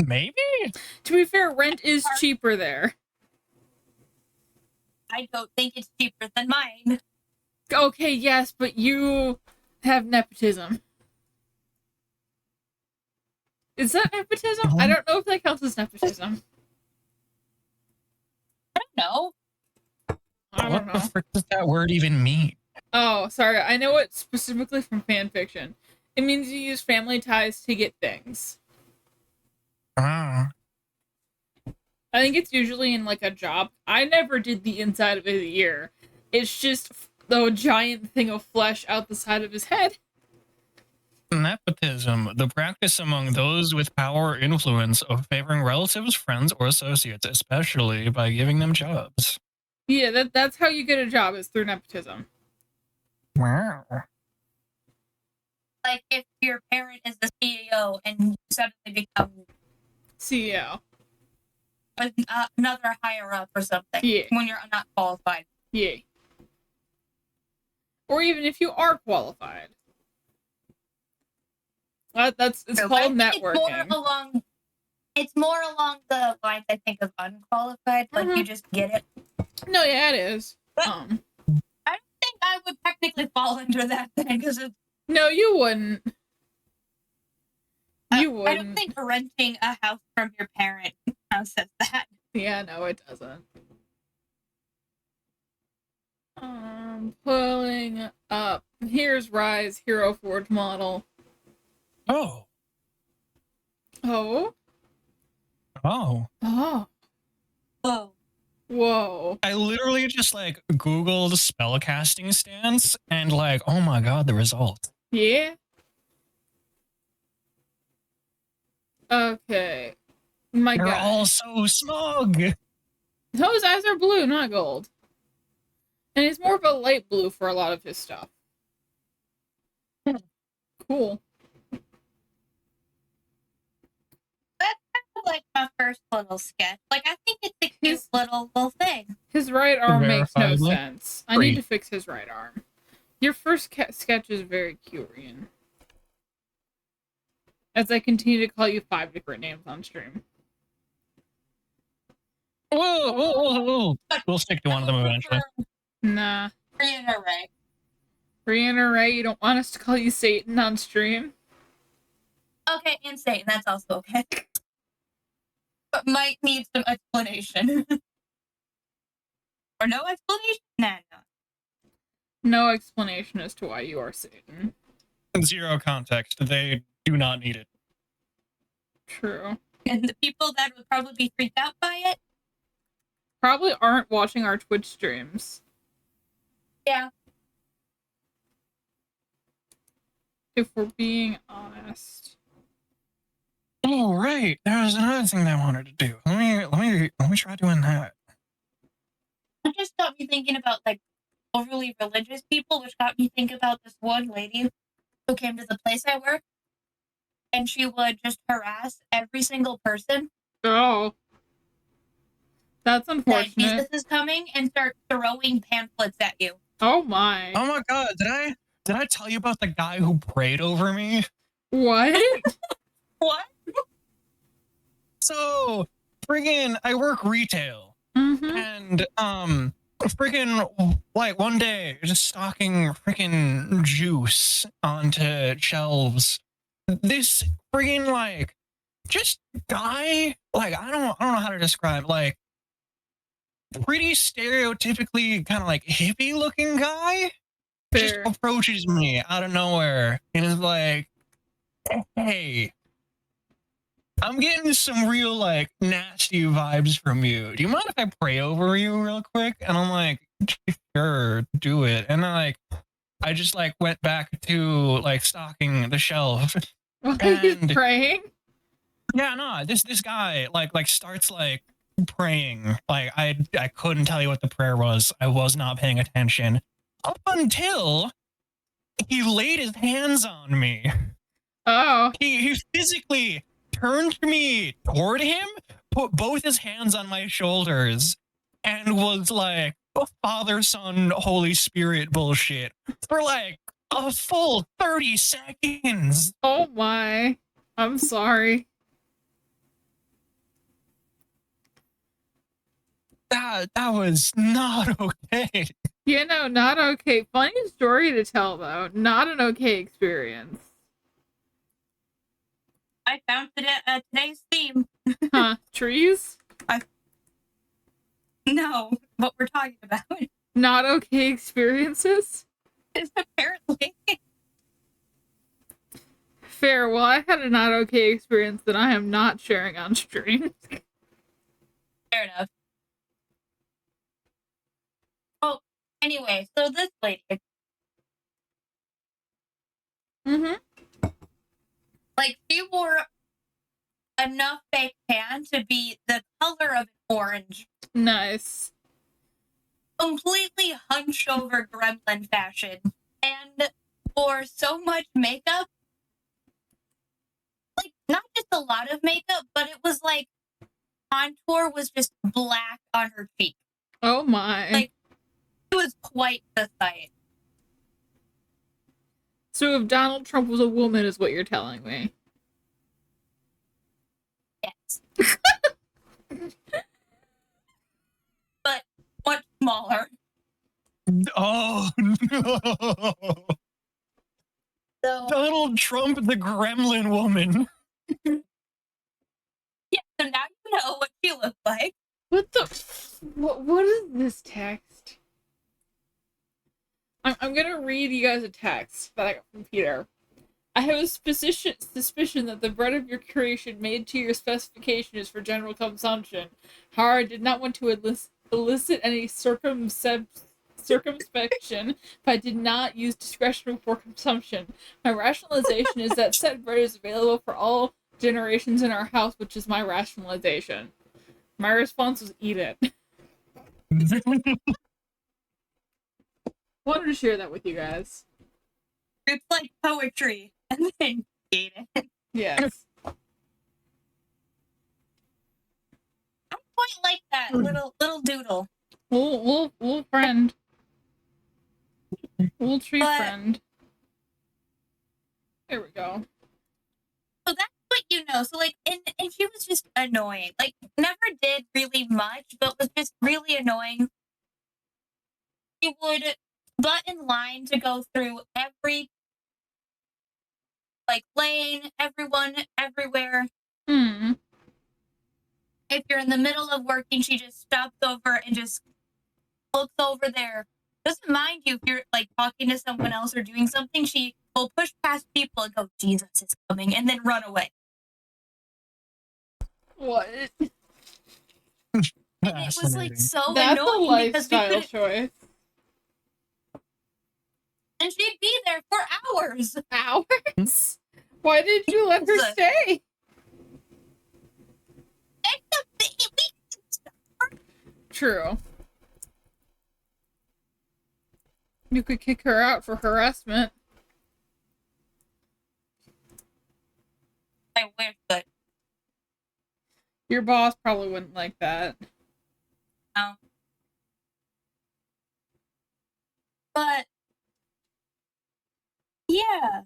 Maybe? To be fair, rent is cheaper there. I don't think it's cheaper than mine. Okay, yes, but you have nepotism. Is that nepotism? I don't know if that counts as nepotism. I don't know. I What don't the know. frick does that word even mean? Oh, sorry. I know it specifically from fan fiction. It means you use family ties to get things. Ah. I think it's usually in like a job. I never did the inside of his ear. It's just the giant thing of flesh out the side of his head. Nepotism, the practice among those with power or influence of favoring relatives, friends, or associates, especially by giving them jobs. Yeah, that's how you get a job, is through nepotism. Wow. Like if your parent is the CEO and you suddenly become CEO. another higher up or something Yeah. when you're not qualified. Yeah. Or even if you are qualified. It's So, but I called think networking. It's more along the lines, I think, of unqualified. Like you just get it. No, yeah, it is. I don't think I would technically fall under that thing because No, you wouldn't. You I wouldn't. don't think renting a house from your parent says that. Yeah, no, it doesn't. Pulling up. Here's Rise Hero Forge model. Oh. Oh. Oh. Oh. Whoa. Whoa. I literally just like Googled spellcasting stance and like, oh my god, the result. Yeah. Okay. My They're guy. all so smug. Those eyes are blue, not gold. And it's more of a light blue for a lot of his stuff. Cool. That's kind of like my first little sketch. Like I think it's a cute His- little thing. His right arm makes no Verifiably sense. I need to fix his right arm. Your first sketch is very cute, Rian. As I continue to call you 5 different names on stream. Whoa. We'll stick to one of them eventually. Nah. Brianna Ray. Brianna Ray, you don't want us to call you Satan on stream? Okay, and Satan, that's also okay. But might need some explanation. Or no explanation? Nah, no. No explanation as to why you are Satan. Zero context. They do not need it. True. And the people that would probably be freaked out by it? Probably aren't watching our Twitch streams. Yeah. If we're being honest. Oh right, there was another thing that I wanted to do. Let me try doing that. It just got me thinking about like overly religious people, which got me thinking about this one lady who came to the place I work, and she would just harass every single person Oh. That's that unfortunate. Jesus is coming and start throwing pamphlets at you. Oh my. Oh my god, did I tell you about the guy who prayed over me? What? What? So, friggin' I work retail. Mm-hmm. And freaking like one day just stocking freaking juice onto shelves. This freaking like just guy, like I don't know how to describe, like pretty stereotypically kind of like hippie looking guy just Fair. approaches me out of nowhere and is like, hey, I'm getting some real like nasty vibes from you. Do you mind if I pray over you real quick? And I'm like, sure, do it. And then like I just like went back to like stocking the shelf. Why are you And- praying? Yeah, no, this guy like starts like praying. Like I couldn't tell you what the prayer was. I was not paying attention up until he laid his hands on me. Oh. He physically turned me toward him, put both his hands on my shoulders, and was like Father, Son, Holy Spirit bullshit for like a full 30 seconds. Oh my. I'm sorry. That was not okay. You know, not okay. Funny story to tell, though. Not an okay experience. I found today's theme. Huh. Trees? No, what we're talking about. Not okay experiences? Apparently. Fair. Well, I had a not okay experience that I am not sharing on stream. Fair enough. Oh, anyway, so this lady, Mm-hmm. Like, she wore enough fake tan to be the color of an orange. Nice. Completely hunched over gremlin fashion. And wore so much makeup. Like, not just a lot of makeup, but it was like contour was just black on her cheek. Oh my. Like, it was quite the sight. So if Donald Trump was a woman, is what you're telling me. Yes. But much smaller. Oh no! So, Donald Trump, the Gremlin woman. yeah, so now you know what she looked like. What the? What is this text? I'm gonna read you guys a text that I got from Peter. I have a suspicion that the bread of your creation made to your specification is for general consumption. However, I did not want to elicit any circumspection if I did not use discretion for consumption. My rationalization is that said bread is available for all generations in our house, which is my rationalization. My response was eat it. Wanted to share that with you guys. It's like poetry. And then ate it. Yes. I quite like that little doodle. Little friend. Little tree But- friend. There we go. So that's what you know. So like, and she was just annoying. Like, never did really much, but was just really annoying. She would butt in line to go through every like lane, everyone, everywhere. Hmm. If you're in the middle of working, she just stops over and just looks over there. Doesn't mind you if you're like talking to someone else or doing something. She will push past people and go, "Jesus is coming," and then run away. What? And it was like so That's a annoying because we lifestyle couldn't. choice. And she'd be there for hours. Hours? Why did you let her Yes. stay? True. You could kick her out for harassment. I wish, but Your boss probably wouldn't like that. no. But yeah.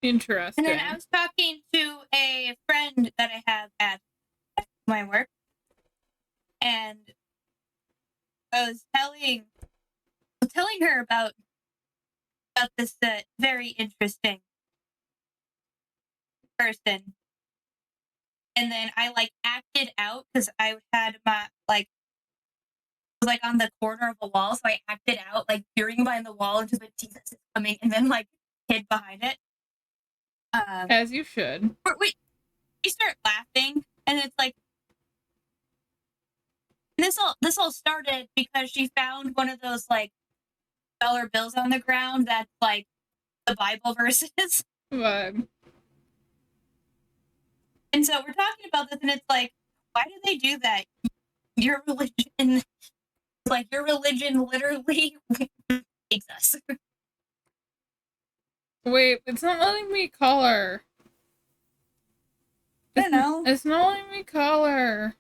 Interesting. And then I was talking to a friend that I have at my work, and I was telling her about this very interesting person, and then I like acted out because I had my like was like on the corner of a wall, so I acted out like peering behind the wall and just like Jesus is coming, and then like hid behind it. As you should. We start laughing, and it's like this all started because she found one of those like dollar bills on the ground that's like the Bible verses. But And so we're talking about this, and it's like, why do they do that? Your religion, like your religion, literally hates us. wait, it's not letting me call her. I don't know. It's not letting me call her.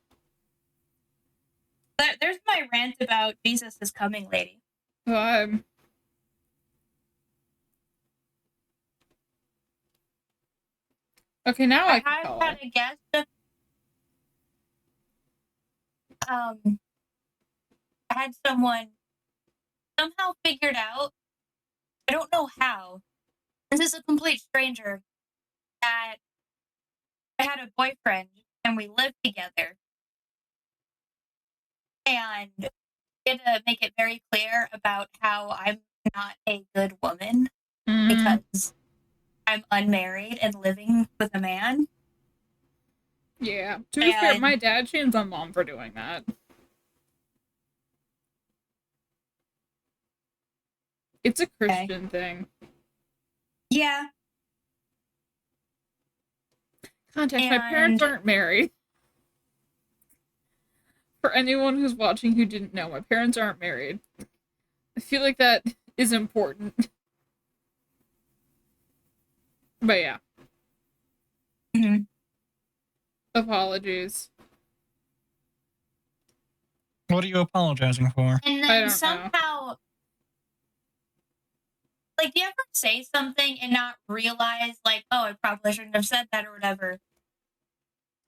There's my rant about Jesus is coming, lady. But okay, now I can call her. had a guest. I had someone somehow figured out. I don't know how. This is a complete stranger. That I had a boyfriend and we lived together. And we had to make it very clear about how I'm not a good woman Mhm. because I'm unmarried and living with a man. Yeah. To be fair, And- my dad shames on mom for doing that. It's a Christian thing. Yeah, Context, my parents And- aren't married. For anyone who's watching who didn't know, my parents aren't married. I feel like that is important. But yeah, Mhm. apologies. What are you apologizing for? And I then don't know. somehow, like, do you ever say something and not realize, like, oh, I probably shouldn't have said that or whatever?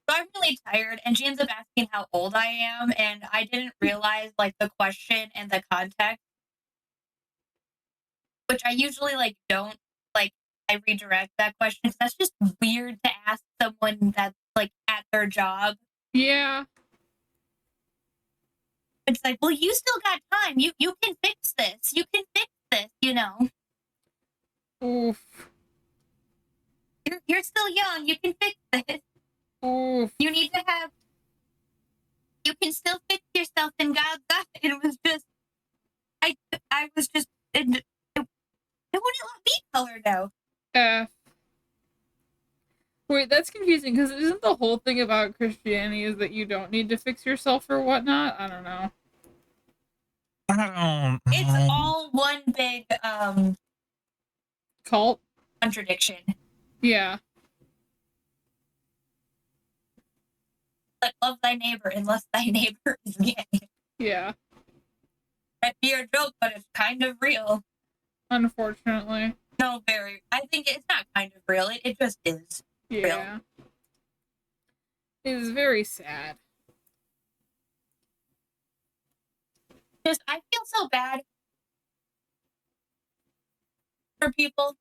So I'm really tired, and she ends up asking how old I am, and I didn't realize, like, the question and the context, which I usually, like, don't, like, I redirect that question, because that's just weird to ask someone that's, like, at their job. Yeah. It's like, well, you still got time. You can fix this. You can fix this, you know. Oof. You're still young. You can fix this. Oof. You need to have. You can still fix yourself in God's eye. It was just, I was just, it wouldn't let me color now. F. Wait, that's confusing because isn't the whole thing about Christianity is that you don't need to fix yourself or whatnot? I don't know. I don't It's know. all one big Cult? contradiction. Yeah. Like, love thy neighbor unless thy neighbor is gay. Yeah. Might be a joke, but it's kind of real. Unfortunately. No, very. I think it's not kind of real. It just is. Yeah. It is very sad. Just, I feel so bad for people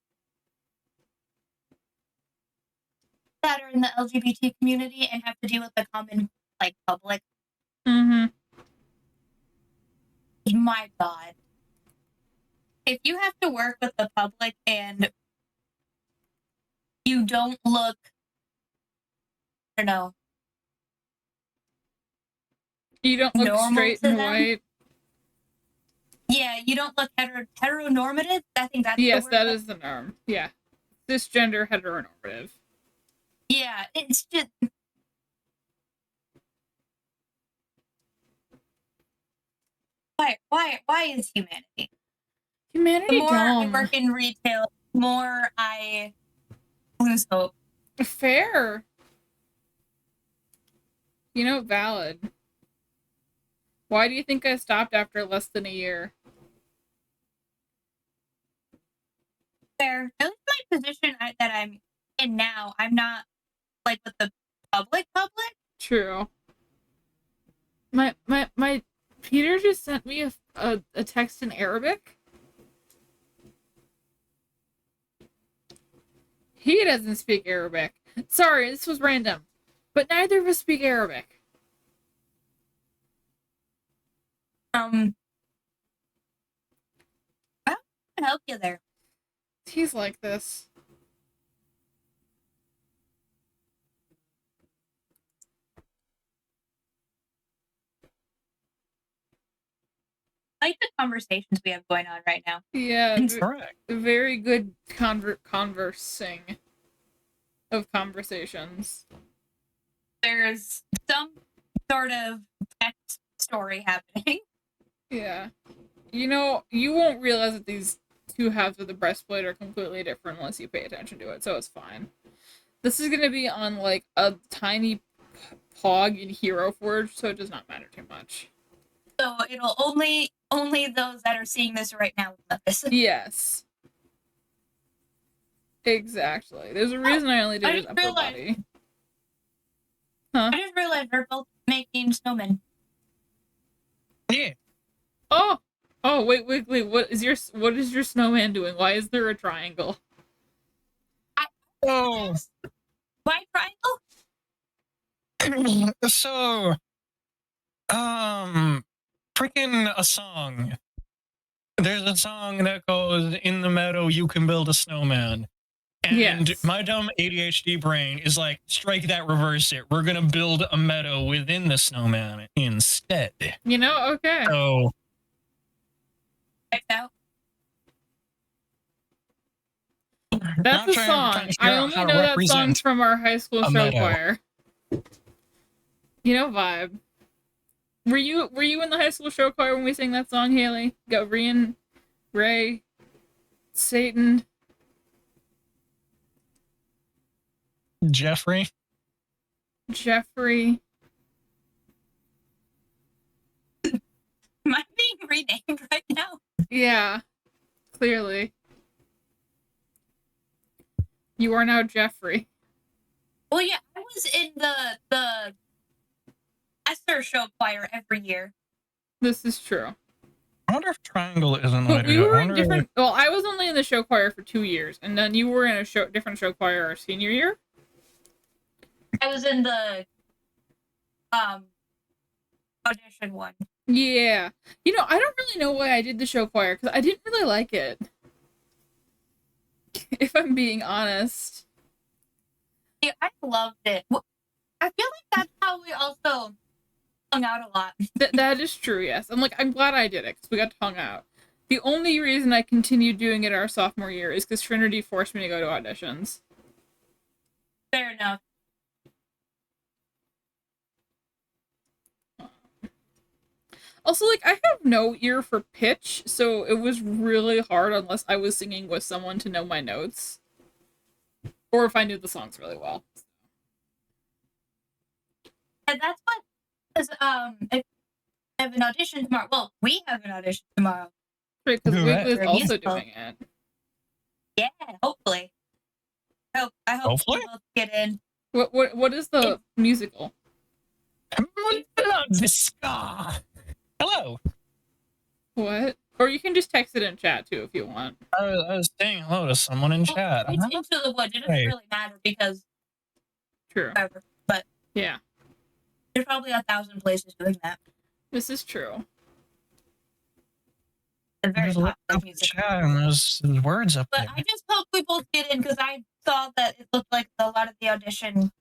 that are in the LGBT community and have to deal with the common, like, public. Mm-hmm. My God. If you have to work with the public and you don't look, I don't know, You don't look normal straight to and them? white. yeah, you don't look heteronormative. I think that's Yes, the word. that is the norm. Yeah. Cisgender heteronormative. Yeah, it's just. Why is humanity? The Humanity more I dumb. work in retail, the more I lose hope. Fair. You know, valid. Why do you think I stopped after less than a year? Fair. At least my position that I'm in now, I'm not like with the public. True. My Peter just sent me a text in Arabic. He doesn't speak Arabic. Sorry, this was random. But neither of us speak Arabic. I can help you there. He's like this. I like the conversations we have going on right now. Yeah, Correct. very good conversing of conversations. There's some sort of text story happening. Yeah. You know, you won't realize that these two halves of the breastplate are completely different unless you pay attention to it, so it's fine. This is gonna be on like a tiny pog in Hero Forge, so it does not matter too much. So it'll only those that are seeing this right now will know this. Yes. Exactly. There's a reason I only did I his just upper realized- body. I just realized we're both making snowmen. Yeah. Oh! Oh, wait, what is your snowman doing? Why is there a triangle? Oh. Why triangle? So, freaking a song. There's a song that goes, "In the meadow, you can build a snowman." And Yes. my dumb ADHD brain is like, strike that, reverse it. We're gonna build a meadow within the snowman instead. You know, okay. So, Checked out. That's a song. I only know that song from our high school a show meadow. choir. You know, vibe. Were you in the high school show choir when we sang that song, Haley? Got Rian, Ray, Satan. Jeffrey. Jeffrey. Am I being renamed right now? Yeah, clearly. You are now Jeffrey. Well, yeah, I was in the Esther show choir every year. This is true. I wonder if Triangle isn't But what we it is. I were in wonder if- different. Well, I was only in the show choir for 2 years, and then you were in a different show choir our senior year. I was in the audition one. Yeah, you know, I don't really know why I did the show choir because I didn't really like it. If I'm being honest. Yeah, I loved it. I feel like that's how we also hung out a lot. That is true, yes. I'm glad I did it because we got hung out. The only reason I continued doing it our sophomore year is because Trinity forced me to go to auditions. Fair enough. Also, I have no ear for pitch, so it was really hard unless I was singing with someone to know my notes. Or if I knew the songs really well. And that's what, because if I have an audition tomorrow. Well, we have an audition tomorrow. Right, because Who Wiggly's at? also Musical. doing it. Yeah, hopefully. I hope Hopefully? we both get in. What is the musical? Hello. What? Or you can just text it in chat too if you want. I was saying hello to someone in chat. It's Into the Woods. It doesn't Hey. really matter because True. whatever. But Yeah, there's probably 1,000 places doing that. this is true. It's very There's a hot up for the music. chat and there's words up But there. I just hope we both get in because I saw that it looked like a lot of the audition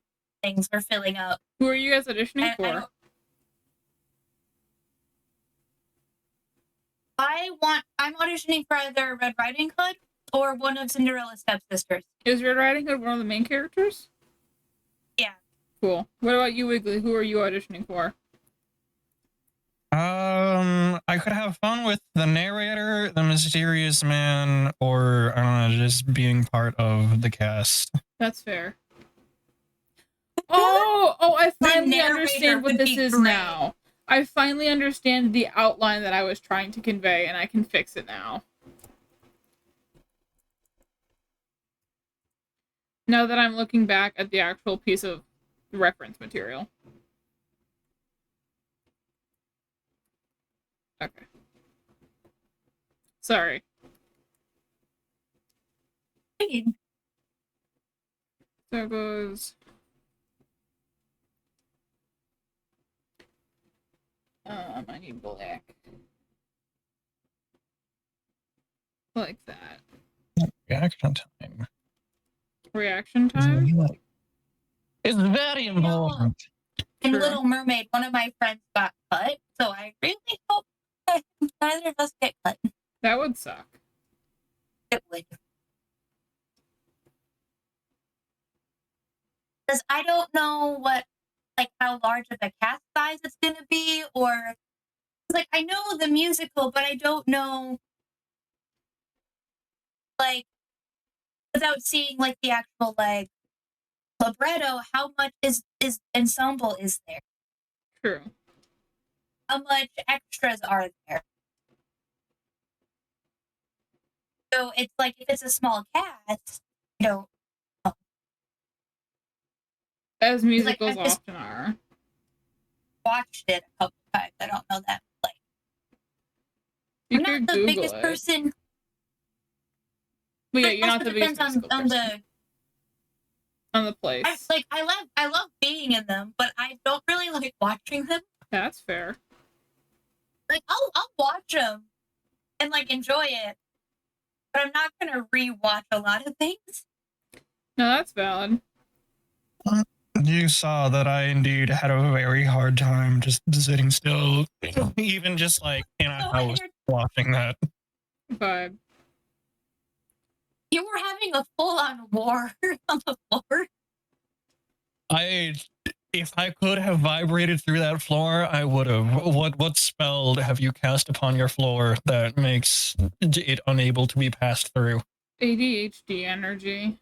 things were filling up. Who are you guys auditioning And for? I'm auditioning for either Red Riding Hood or one of Cinderella's stepsisters. Is Red Riding Hood one of the main characters? Yeah. Cool. What about you, Wiggly? Who are you auditioning for? I could have fun with the narrator, the mysterious man, or I don't know, just being part of the cast. That's fair. Oh, I finally narrator understand what would this be is great. now. I finally understand the outline that I was trying to convey, and I can fix it now. Now that I'm looking back at the actual piece of reference material. Okay. Sorry. So it goes. I need black. Like that. Reaction time. Reaction time? It's very important. In True. Little Mermaid, one of my friends got cut, so I really hope that neither of us get cut. That would suck. It would. Because I don't know how large of a cast size it's going to be, or I know the musical, but I don't know, without seeing the actual libretto, how much is ensemble is there? True. How much extras are there? So it's if it's a small cast, you know, As musicals I've just- often are. watched it a couple times. I don't know that. You I'm could not the Google biggest it. person. But yeah, you're not Also the biggest depends musical on person on the place. I love being in them, but I don't really like watching them. That's fair. I'll watch them and enjoy it, but I'm not gonna rewatch a lot of things. No, that's valid. You saw that I indeed had a very hard time just sitting still, even just in a So I house heard- watching that. Vibe. You were having a full-on war on the floor. If I could have vibrated through that floor, I would have. What spell have you cast upon your floor that makes it unable to be passed through? ADHD energy.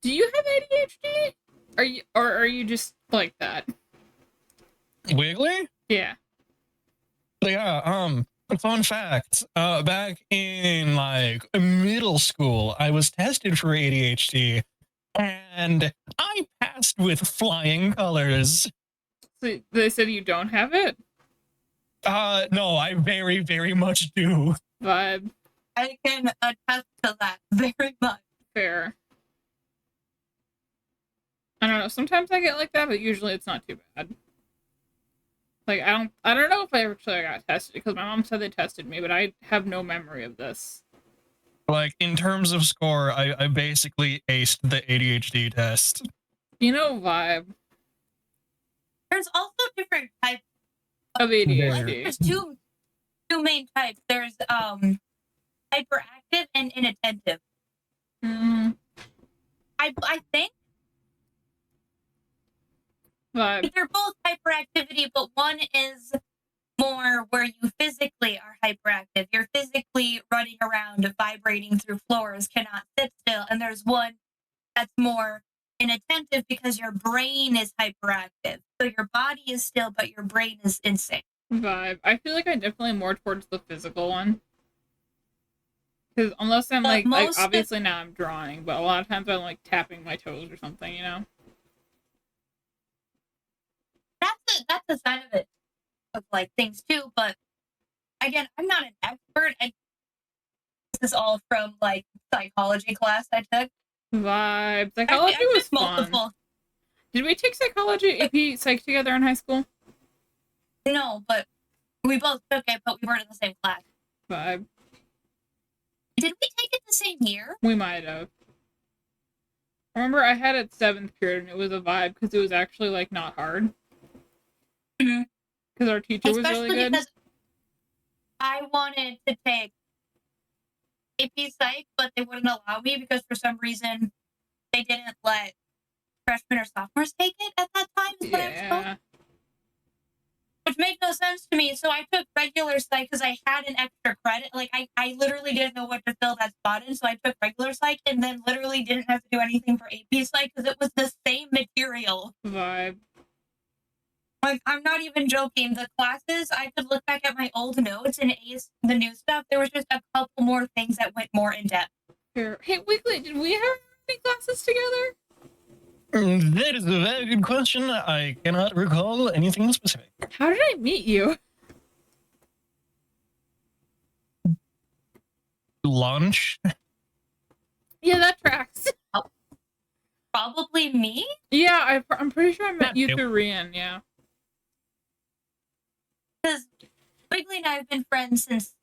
Do you have ADHD? Are you just like that? Wiggly? Yeah. Yeah, fun fact. Back in like middle school, I was tested for ADHD and I passed with flying colors. So they said you don't have it? No, I very, very much do. Vibe. I can attest to that very much. Fair. I don't know. Sometimes I get like that, but usually it's not too bad. Like I don't know if I actually got tested because my mom said they tested me, but I have no memory of this. Like in terms of score, I basically aced the ADHD test. You know, vibe There's also different types. of ADHD. There's two main types. There's hyperactive and inattentive. Mm, I think vibe. they're both hyperactivity, but one is more where you physically are hyperactive. You're physically running around, vibrating through floors, cannot sit still. And there's one that's more inattentive because your brain is hyperactive. So your body is still, but your brain is insane. Vibe. I feel like I'm definitely more towards the physical one. Because unless I'm But like most obviously now I'm drawing, but a lot of times I'm like tapping my toes or something, you know? That's a side of it, of like things too. But again, I'm not an expert, and this is all from like psychology class I took. Vibe. Psychology I was took fun. multiple. Did we take psychology AP psych together in high school? No, but we both took it, but we weren't in the same class. Vibe. Did we take it the same year? We might have. I remember I had it 7th period and it was a vibe because it was actually like not hard. Mhm. Because our teacher was Especially really good. because I wanted to take AP Psych, but they wouldn't allow me because for some reason they didn't let freshmen or sophomores take it at that time, is what I was told. Yeah. Which made no sense to me. So I took regular psych because I had an extra credit. Like I literally didn't know what to fill that spot in. So I took regular psych and then literally didn't have to do anything for AP psych because it was the same material. Vibe. Like, I'm not even joking. The classes, I could look back at my old notes and ace the new stuff. There was just a couple more things that went more in depth. Here. Hey, Weekly, did we have any classes together? That is a very good question. I cannot recall anything specific. How did I meet you? Lunch? Yeah, that tracks. Probably me? Yeah, I'm pretty sure I met you Yep. through Rian, yeah. Because Wiggly and I have been friends since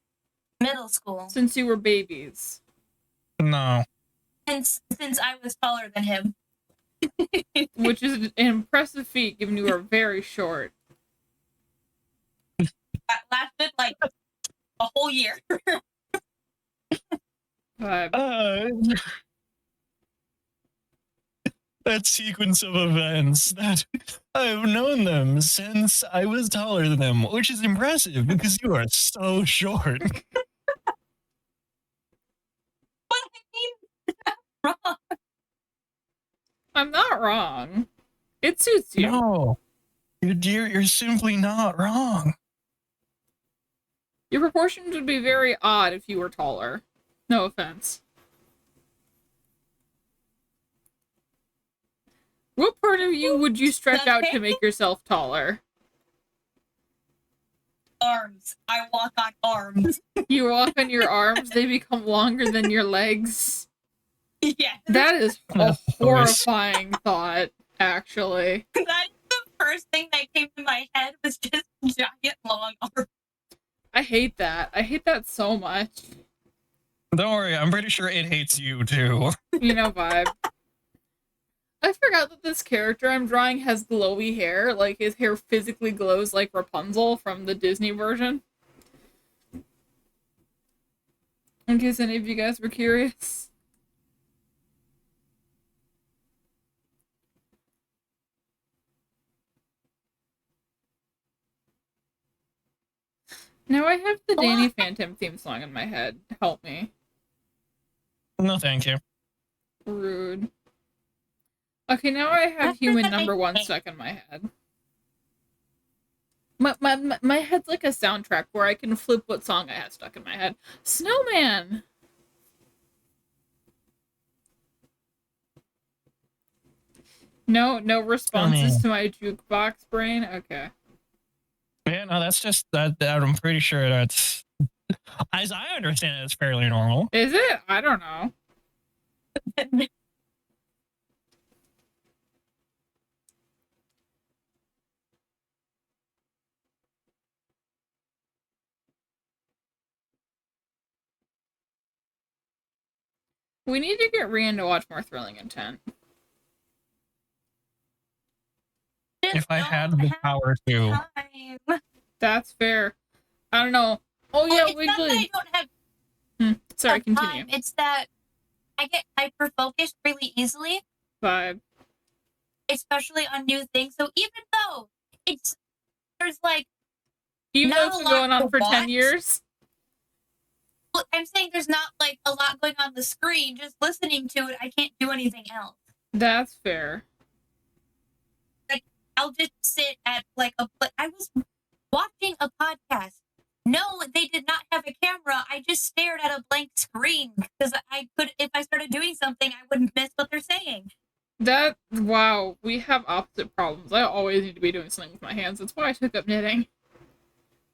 middle school. Since you were babies. No. Since I was taller than him. Which is an impressive feat given you are very short. That lasted like a whole year. Vibe. That sequence of events that I've known them since I was taller than them, which is impressive because you are so short. But I mean, wrong. I'm not wrong. It suits you. No, you're simply not wrong. Your proportions would be very odd if you were taller. No offense. What part of you would you stretch out to make yourself taller? Arms. I walk on arms. You walk on your arms, they become longer than your legs. Yeah. That is a Of course. horrifying thought, actually. That is the first thing that came to my head was just giant long arms. I hate that. I hate that so much. Don't worry, I'm pretty sure it hates you too. You know, vibe. I forgot that this character I'm drawing has glowy hair. Like, his hair physically glows like Rapunzel from the Disney version. In case any of you guys were curious. Now I have the Danny Phantom theme song in my head. Help me. No, thank you. Rude. Okay, now I have That's human what I number 1 think. stuck in my head. My head's like a soundtrack where I can flip what song I have stuck in my head. Snowman! No responses to my jukebox brain? Okay. Yeah, no, that's just that. I'm pretty sure that's, as I understand it, it's fairly normal. Is it? I don't know. We need to get Rian to watch more Thrilling Intent. If I had the power to. Time. That's fair. I don't know. Oh yeah, Well, it's not that I Wiggly. don't have Sorry, time, continue. it's that I get hyper focused really easily, Vibe. especially on new things. So even though there's like, Even though Not it's a been going lot on to for 10 watch. years. well, I'm saying there's not like a lot going on the screen. Just listening to it, I can't do anything else. That's fair. I'll just sit at like I was watching a podcast. No, they did not have a camera. I just stared at a blank screen because I could, if I started doing something, I wouldn't miss what they're saying. Wow, we have opposite problems. I always need to be doing something with my hands. That's why I took up knitting.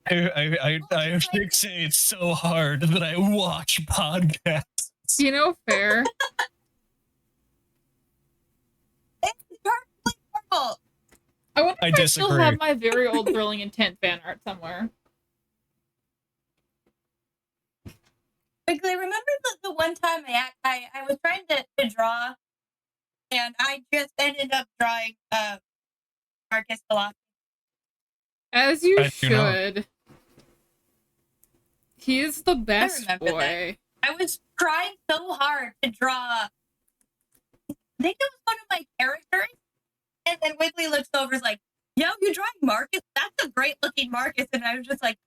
I fixate it's so hard that I watch podcasts. You know, fair. It's totally normal. I wonder I if I still disagree. have my very old Thrilling Intent fan art somewhere. Like, I remember the one time I was trying to draw, and I just ended up drawing Marcus Philosophy. As you I do not. should. He is the best remember boy. I was trying so hard to draw. I think it was one of my characters, and then Wiggly looks over, and is like, "Yo, you're drawing Marcus? That's a great looking Marcus." And I was just like,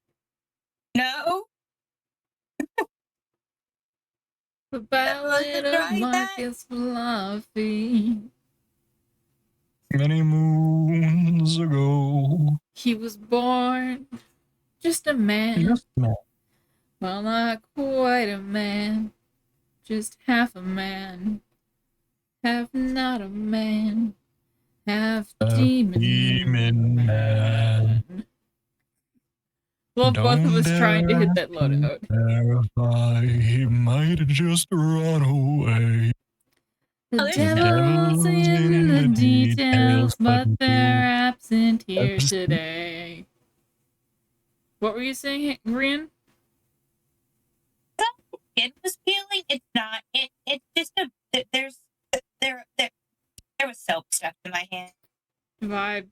"No." About wasn't little drawing that. Marcus Fluffy. Many moons ago. He was born just a man. Yes, man. Well, not quite a man. Just half a man. Half not a man. Half demon, demon man. Love both of us Don't trying to hit dare that loadout. Terrify, he might just run away. The Oh, there's devil's in the details, but they're absent here Absent. today. What were you saying, Rian? Skin was peeling. It's not. It's just there was soap stuck in my hand. Vibe.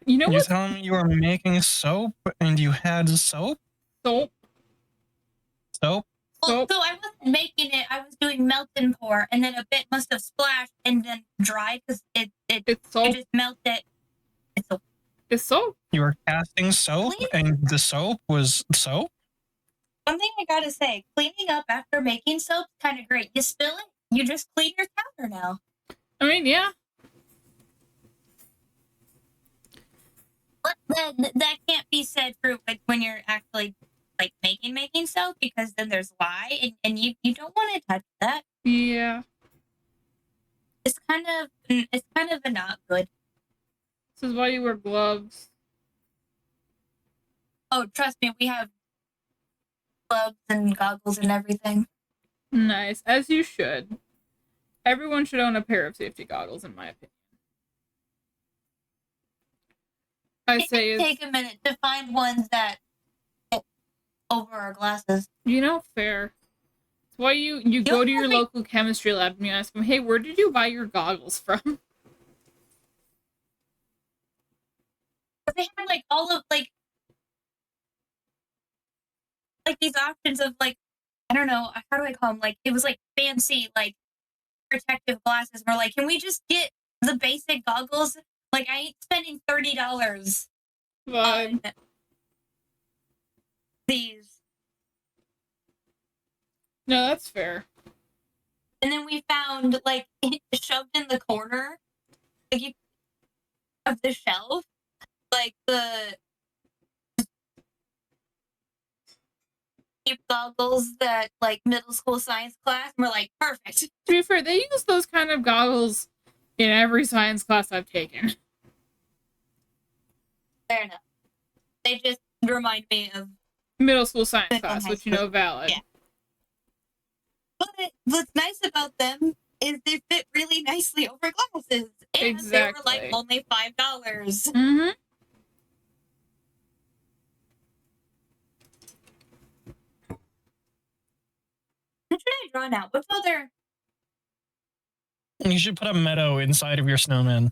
You know You what? telling me you were making soap and you had soap? Soap. Soap? Well, Soap. so I wasn't making it. I was doing melt and pour, and then a bit must have splashed and then dried because it It's soap. just melted. It's a It's soap. You were casting soap and the soap was soap? one thing I gotta say, cleaning up after making soap's kind of great. You spill it, you just clean your counter now. I mean, yeah. But that can't be said for when you're actually like making soap, because then there's lye, and you don't want to touch that. Yeah. It's kind of a not good. This is why you wear gloves. Oh, trust me, we have gloves and goggles and everything. Nice. As you should. Everyone should own a pair of safety goggles, in my opinion. I It say can it's, take a minute to find ones that fit over our glasses. you know, fair. It's why you go to your only- local chemistry lab and you ask them, hey, where did you buy your goggles from? But they had like all of like like these options of like, I don't know, how do I call them? Like it was like fancy like protective glasses. We're like, can we just get the basic goggles? Like I ain't spending $30 But on these. no, that's fair. And then we found like shoved in the corner like, of the shelf, like the cheap goggles that like middle school science class. And we're like, perfect. To be fair, they use those kind of goggles in every science class I've taken. Fair enough. They just remind me of. Middle school science Good class, high which you know valid. Yeah. But what's nice about them is they fit really nicely over glasses. And they were like Exactly. only $5. Mm-hmm. What should I draw now? What's other? You should put a meadow inside of your snowman.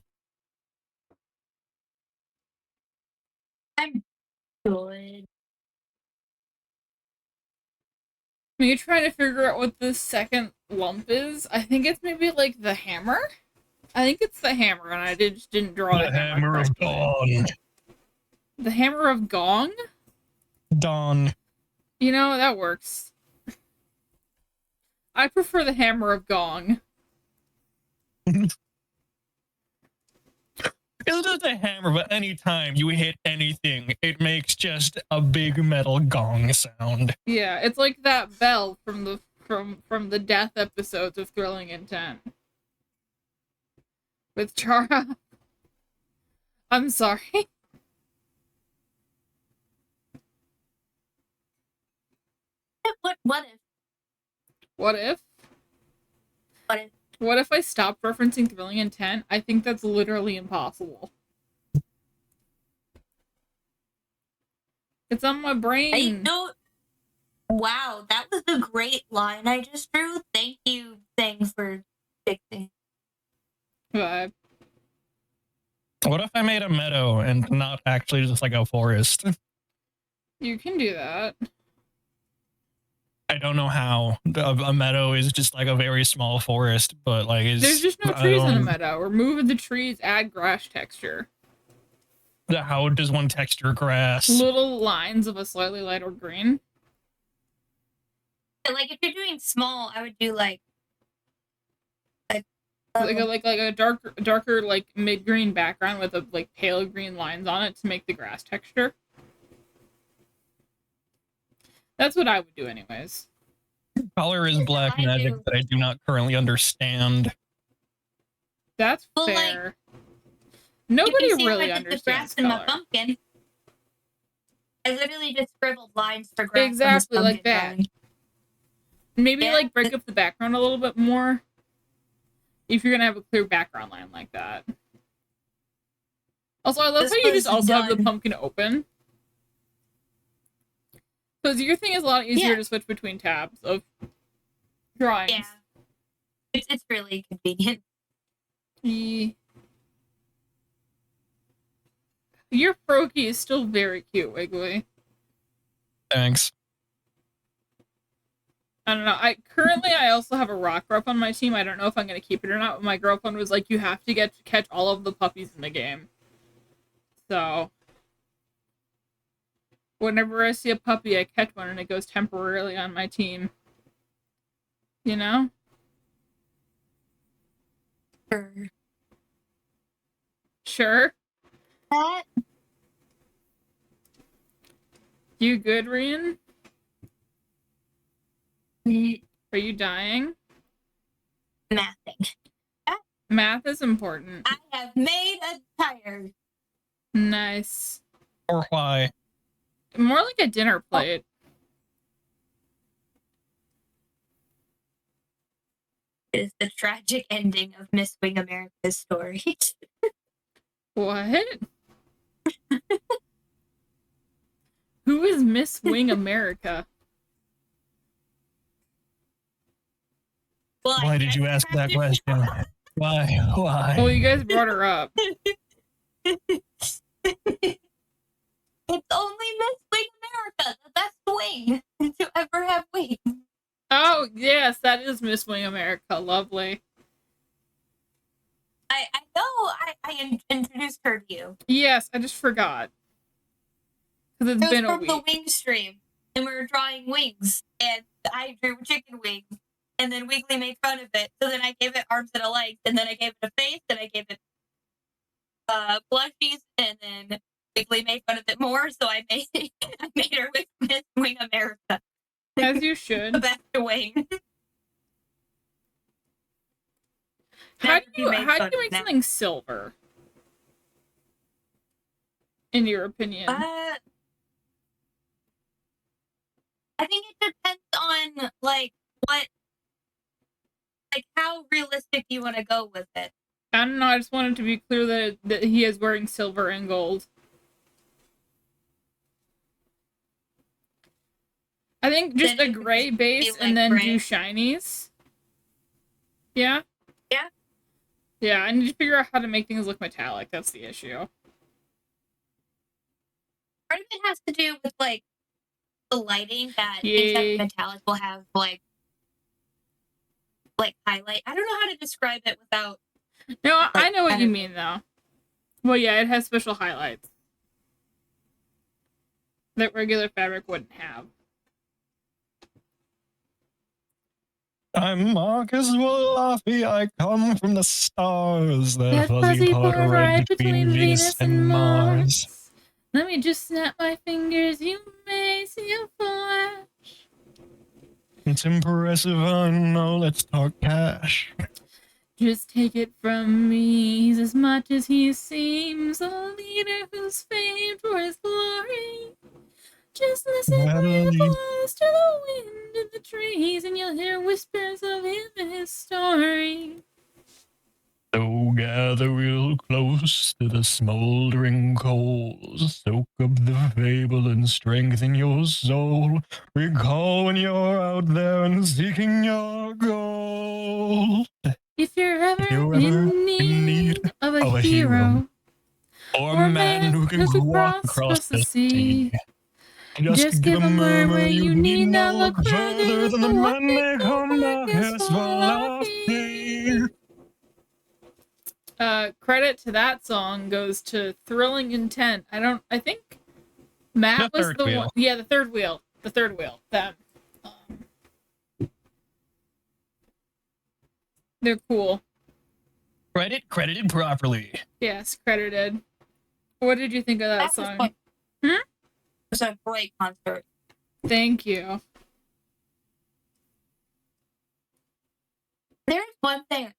I'm good. When you're trying to figure out what the second lump is, I think it's maybe like the hammer. I think it's the hammer, and I just didn't draw The the hammer of correctly. dawn. The hammer of gong? Dawn. You know, that works. I prefer the hammer of gong. It's just a hammer, but anytime you hit anything, it makes just a big metal gong sound. Yeah, it's like that bell from the death episodes of Thrilling Intent. With Chara. I'm sorry. What if? What if? What if? What if I stopped referencing Thrilling Intent? I think that's literally impossible. It's on my I brain. don't. Wow, that was a great line I just drew. Thank you, thing, for fixing. But What if I made a meadow and not actually just like a forest? you can do that. I don't know how. A meadow is just like a very small forest, but like it's, There's just no I trees in a don't- meadow. Remove the trees, add grass texture. How does one texture grass? Little lines of a slightly lighter green. Like if you're doing small, I would do like Like a darker like mid green background with a like pale green lines on it to make the grass texture. That's what I would do anyways. Color is black I magic do. that I do not currently understand. That's Well, like, fair. you Nobody can see how really I did the grass understands in my color. pumpkin. I literally just scribbled lines for grass. on this Exactly like pumpkin that. drawing. Maybe Yeah. like break up the background a little bit more. If you're gonna have a clear background line like that. Also, I love This how you was just also have the done. pumpkin open. Because your thing is a lot easier Yeah. to switch between tabs of drawings. Yeah, it's really convenient. Your Froakie is still very cute, Wiggly. Thanks. I don't know. I also have a rock grub on my team. I don't know if I'm gonna keep it or not. But my girlfriend was like, "You have to catch all of the puppies in the game." So whenever I see a puppy, I catch one, and it goes temporarily on my team. You know? Sure. That You good, Rian? Are you dying? mathing. Math is important. I have made a tire. Nice. Or why? More like a dinner plate. It is the tragic ending of Miss Wing America's story. What? Who is Miss Wing America? Well, Why did you ask that question? Why? Why? Well, you guys brought her up. It's only Miss Wing America, the best wing. Yes, that is Miss Wing America. Lovely. I know introduced her to you. Yes, I just forgot. Because it's It was been a from week. the wing stream, and we were drawing wings, and I drew chicken wings, and then Wiggly made fun of it. So then I gave it arms and a leg, and then I gave it a face, and I gave it blushies, and then Wiggly made fun of it more. So I made her with Miss Wing America, As you the should. best wing. How Never do be you made how do fun you of make now. something silver? In your opinion? I think it depends on like how realistic you want to go with it. I don't know. I just wanted to be clear that he is wearing silver and gold. I think just Then a it would gray just base be, and like, then gray. do shinies. Yeah? Yeah. Yeah, I need to figure out how to make things look metallic. That's the issue. Part of it has to do with like the lighting that things Yeah. that are metallic will have like highlight. I don't know how to describe it without. No, I Like, know I what you don't mean, though. Well, yeah, it has special highlights that regular fabric wouldn't have. I'm Marcus Wallafi, I come from the stars. That fuzzy part part right between Venus and Mars. Let me just snap my fingers, you may see a flash. It's impressive, I know, let's talk cash. Just take it from me, he's as much as he seems, a leader who's famed for his glory. Just listen Well, when it you- blows to the wind in the trees, and you'll hear whispers of him and his story. So gather real close to the smoldering coals. Soak up the fable and strengthen your soul. Recall when you're out there and seeking your goal. If you're ever, you're ever in need of a hero, Or a man who can walk across the sea. just give a murmur, you need not look further than the one they call Marcus Wallafi. Credit to that song goes to Thrilling Intent. I think Matt The was third the wheel. one. Yeah, the third wheel. The third wheel. Them. They're cool. Credited properly. Yes, credited. What did you think of that That was song? fun. Hmm? It was a great concert. Thank you. There's one thing.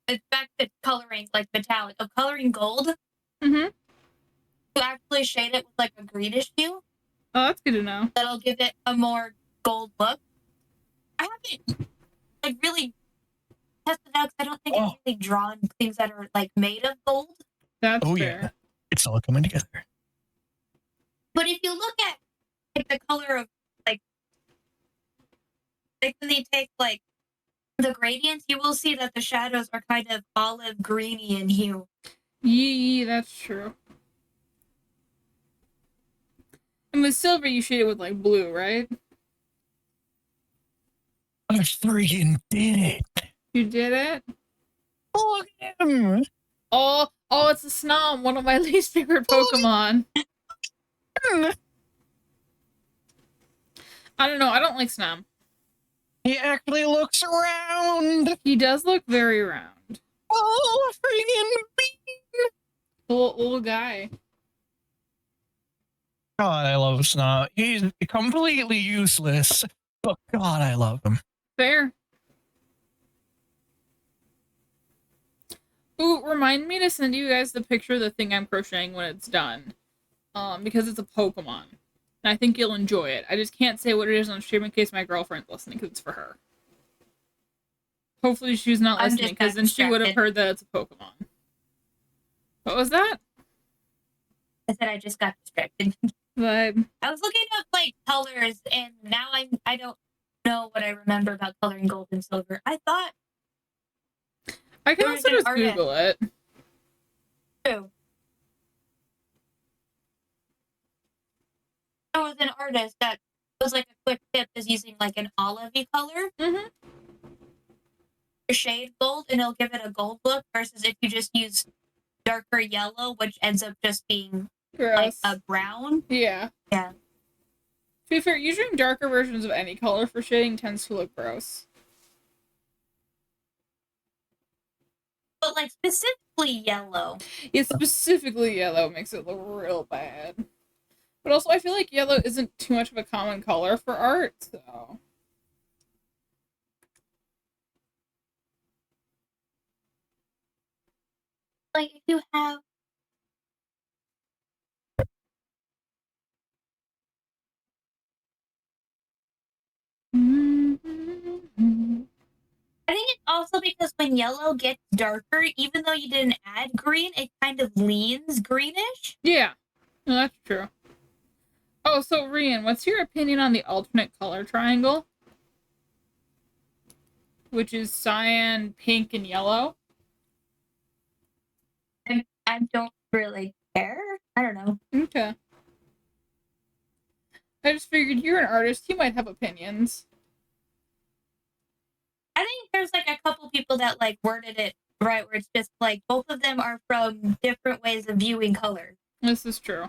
It's back to coloring, like metallic. Of coloring gold, Mm-hmm. you actually shade it with like a greenish hue. Oh, that's good to know. That'll give it a more gold look. I haven't like really tested out 'cause I don't think I've really drawn things that are like made of gold. That's Oh, fair. yeah. It's all coming together. But if you look at like the color of like when they take like the gradients, you will see that the shadows are kind of olive greeny in hue. Yee, that's true. And with silver, you shade it with like blue, right? I freaking did it. You did it. Look at him. Oh, it's a Snom, one of my least favorite Pokemon. I don't know. I don't like Snom. He actually looks around. He does look very round. Oh, freaking bean. Little guy. God, I love Snow. He's completely useless, but God, I love him. Fair. Ooh, remind me to send you guys the picture of the thing I'm crocheting when it's done. Because it's a Pokemon. And I think you'll enjoy it. I just can't say what it is on stream in case my girlfriend's listening, because it's for her. Hopefully she's not I'm listening, just because then she would have distracted. heard that it's a Pokemon. What was that? I said I just got distracted. But I was looking up like colors, and now I don't know what I remember about coloring gold and silver. I thought I can There also was an just artist. Google it. too. There was an artist that was like a quick tip is using like an olivey color. Mm-hmm. shade gold and it'll give it a gold look versus if you just use darker yellow, which ends up just being like Gross. a brown. Yeah. Yeah. To be fair, using darker versions of any color for shading tends to look gross. But like specifically yellow. Yeah, specifically yellow makes it look real bad. But also, I feel like yellow isn't too much of a common color for art, so. Like if you have I think it's also because when yellow gets darker, even though you didn't add green, it kind of leans greenish. Yeah, no, that's true. Oh, so Rian, what's your opinion on the alternate color triangle? Which is cyan, pink, and yellow? I don't really care. I don't know. Okay. I just figured you're an artist, you might have opinions. I think there's like a couple people that like worded it right where it's just like both of them are from different ways of viewing color. This is true.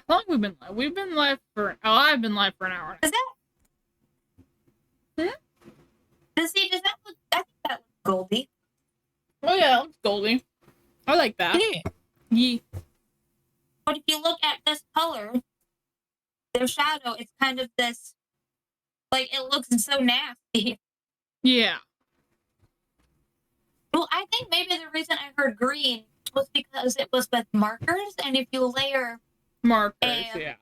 How long have we been live? We've been live for... Oh, I've been live for an hour. Does that does that look I think that looks goldy. Oh yeah, that looks goldy. I like that. Yeah. Yeah. But if you look at this color, the shadow, it's kind of this like it looks so nasty. Yeah. Well, I think maybe the reason I heard green was because it was with markers, and if you layer Markers, And- yeah.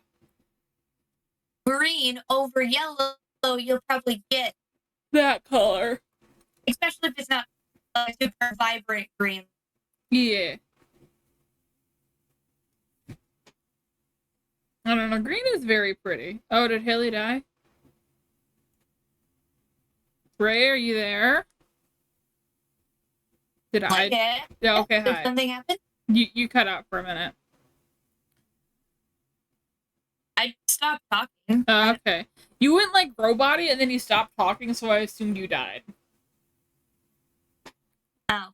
green over yellow, you'll probably get, That color. especially if it's not super vibrant green. Yeah. I don't know. Green is very pretty. Oh, did Haley die? Ray, are you there? Did I? Like it. Yeah, okay, Did hi. something happen? You cut out for a minute. I stopped talking. Okay. You went like robot-y and then you stopped talking, so I assumed you died. Oh.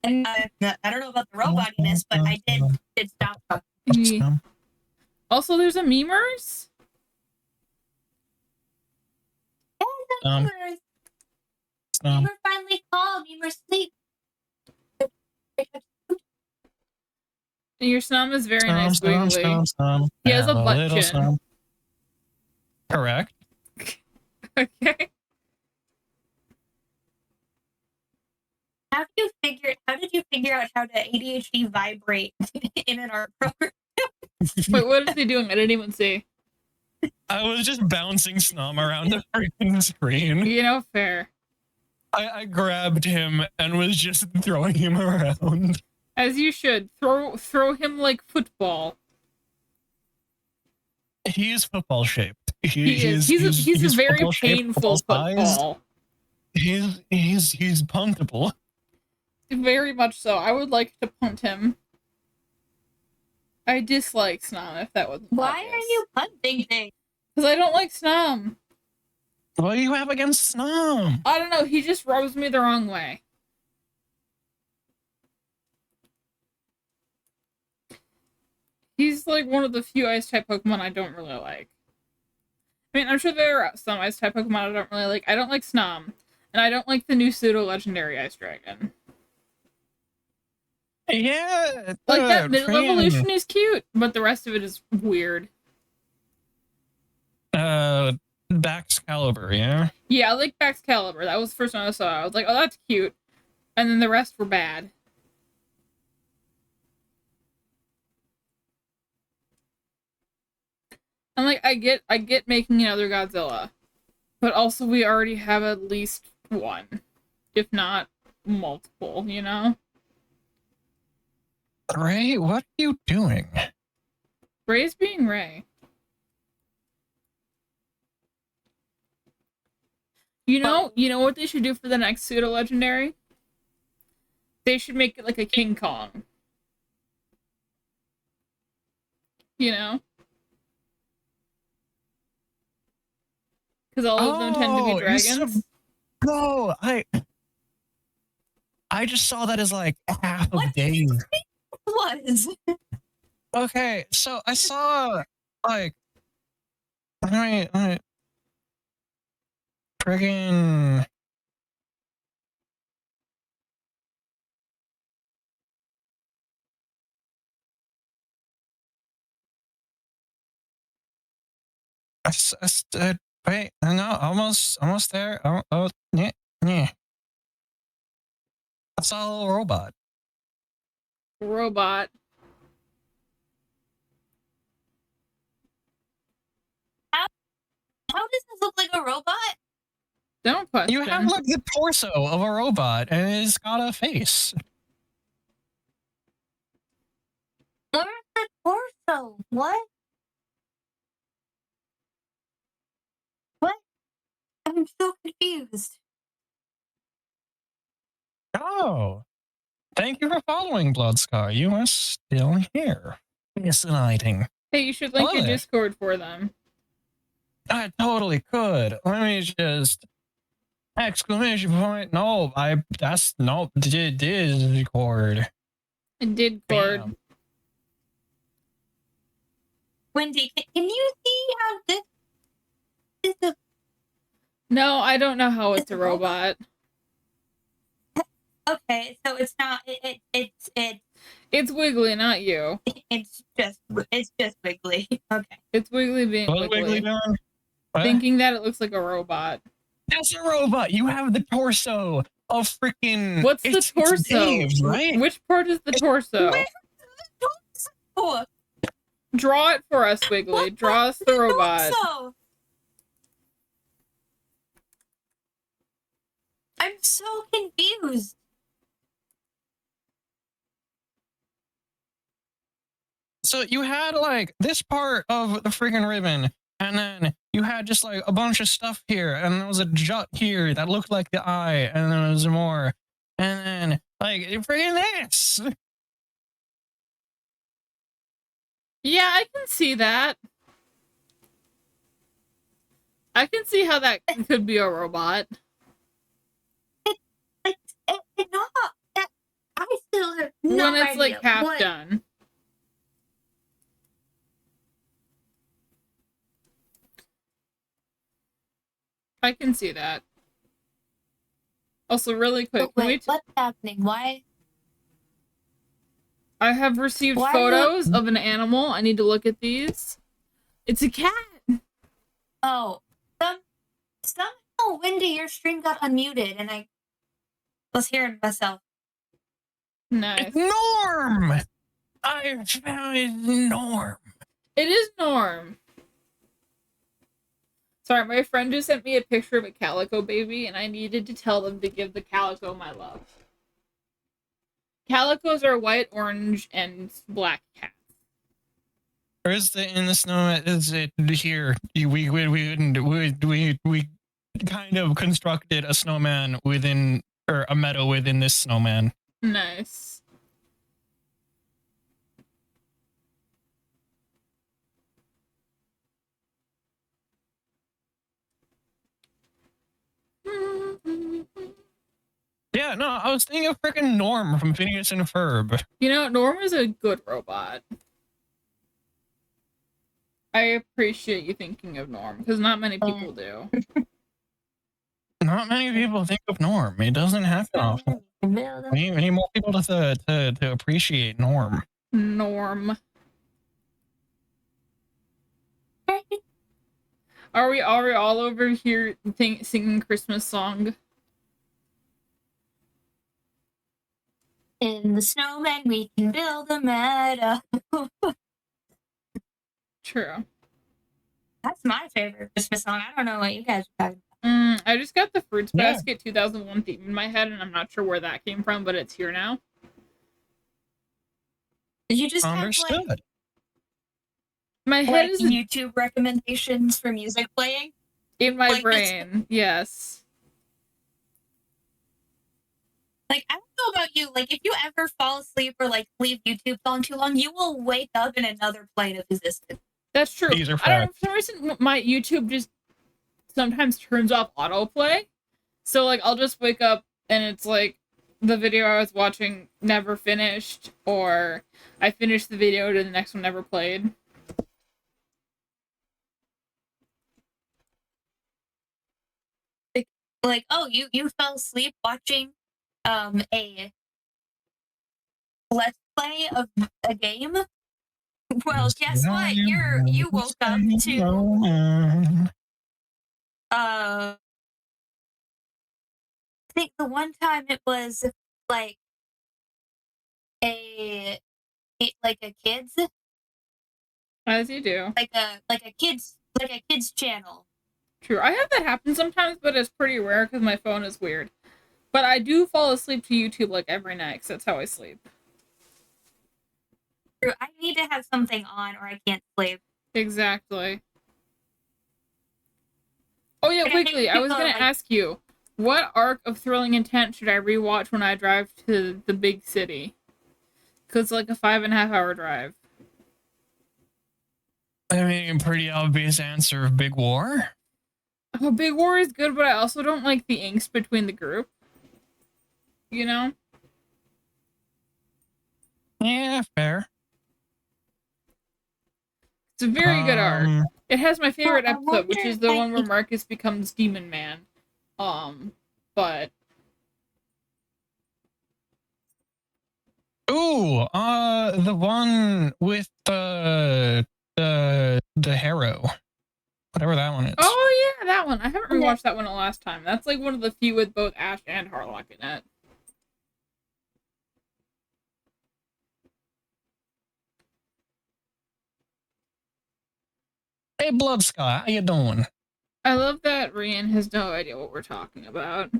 And I don't know about the robotiness, but I did stop talking. Yeah. Also, there's a memers? Um, Memer finally called. Memer sleep. Your snum is very nice, wiggly. He has a butt chin. Correct. Okay. How did you figure out how to ADHD vibrate in an art program? Wait, what is he doing? I didn't even see. I was just bouncing Snom around the freaking screen. You know, fair. I grabbed him and was just throwing him around. As you should. Throw him like football. He is football shaped. He is. He's a very football-shaped, painful football-sized. football. He's puntable. Very much so. I would like to punt him. I dislike Snom, if that wasn't Why are you punting things? Because I don't like Snom. What do you have against Snom? I don't know, he just rubs me the wrong way. He's like one of the few ice-type Pokemon I don't really like. I mean, I'm sure there are some ice-type Pokemon I don't really like. I don't like Snom. And I don't like the new pseudo-legendary Ice Dragon. Yeah. Like, that middle Fran. evolution is cute, but the rest of it is weird. Baxcalibur, yeah. Yeah, I like Baxcalibur. That was the first one I saw. I was like, oh, that's cute. And then the rest were bad. And like, I get making another Godzilla. But also we already have at least one. If not multiple, you know? Ray, what are you doing? Ray's being Ray. You know what they should do for the next pseudo legendary? They should make it like a King Kong. You know? Because all of them tend to be Oh, it's so- dragons. No, I just saw that as like half of What? Dave. Was Okay, so I saw like I friggin' wait, no, almost there. Oh, yeah, yeah. I saw a little robot. Robot. how does this look like a robot? Don't question. You have like the torso of a robot, and it's got a face. Where's the torso? What? What? I'm so confused. Oh, thank you for following, Bloodscar. You are still here. Fascinating. Hey, you should link your What? Discord for them. I totally could. Let me just exclamation point. No, that's no Discord. Discord. Bam. Wendy, can you see how this is the No, I don't know how it's a robot. okay? So it's not. It's Wiggly, not you. It's just wiggly. Okay. It's Wiggly being What Wiggly. doing? What? Thinking that it looks like a robot. That's a robot. You have the torso of freaking. What's the it's torso? Dave, right? Which part is the torso? Where's the torso? Draw it for us, Wiggly. What- Draw us the robot. torso? I'm so confused. So you had like this part of the freaking ribbon, and then you had just like a bunch of stuff here, and there was a jut here that looked like the eye, and then there was more, and then like freaking this. Yeah, I can see that. I can see how that could be a robot. It's not. I still have no When it's idea like half what- done. I can see that. Also, really quick, But can we wait, what's happening? Why? I have received Why photos of an animal. I need to look at these. It's a cat. Oh, somehow, Wendy, your stream got unmuted, and I was hearing myself. Nice. Norm. I found Norm. It is Norm. Sorry, my friend just sent me a picture of a calico baby, and I needed to tell them to give the calico my love. Calicos are white, orange, and black cats. Or is the in the snow? Is it here? We kind of constructed a snowman within, or a meadow within this snowman. Nice. Yeah, no, I was thinking of freaking Norm from Phineas and Ferb. You know, Norm is a good robot. I appreciate you thinking of Norm, because not many people do. Not many people think of Norm. It doesn't happen often. We need more people to appreciate Norm. Norm. Are we all over here singing Christmas song? In the snowman, we can build a meadow. True. That's my favorite Christmas song. I don't know what you guys are talking about. I just got the Fruits Yeah. Basket 2001 theme in my head, and I'm not sure where that came from, but it's here now. Did you just have Understood. My head like is YouTube recommendations for music playing? in my like this- brain. Yes. Like, I don't know about you. Like, if you ever fall asleep or like leave YouTube on too long, you will wake up in another plane of existence. That's true. These are I don't know, facts. for some reason my YouTube just sometimes turns off autoplay. So like I'll just wake up and it's like the video I was watching never finished, or I finished the video and the next one never played. Like, oh, you fell asleep watching a let's play of a game. Well, guess what? You woke up to I think the one time it was like like a kids As you do. like a kids channel. True. I have that happen sometimes, but it's pretty rare because my phone is weird. But I do fall asleep to YouTube like every night because that's how I sleep. True, I need to have something on or I can't sleep. Exactly. Oh yeah, And I think Wiggly, I was people gonna are like- ask you, what arc of Thrilling Intent should I rewatch when I drive to the big city? Because it's like a 5.5 hour drive. I mean, pretty obvious answer of Big War. Oh, Big War is good, but I also don't like the angst between the group. You know? Yeah, fair. It's a very good arc. It has my favorite I episode, which wonder is the if I one where could- Marcus becomes Demon Man. But Ooh, the one with the Harrow, whatever that one is. oh yeah, that one. I haven't Okay. rewatched that one the last time. That's like one of the few with both Ash and Harlock in it. Hey, Blood Sky, how you doing? I love that Rian has no idea what we're talking about.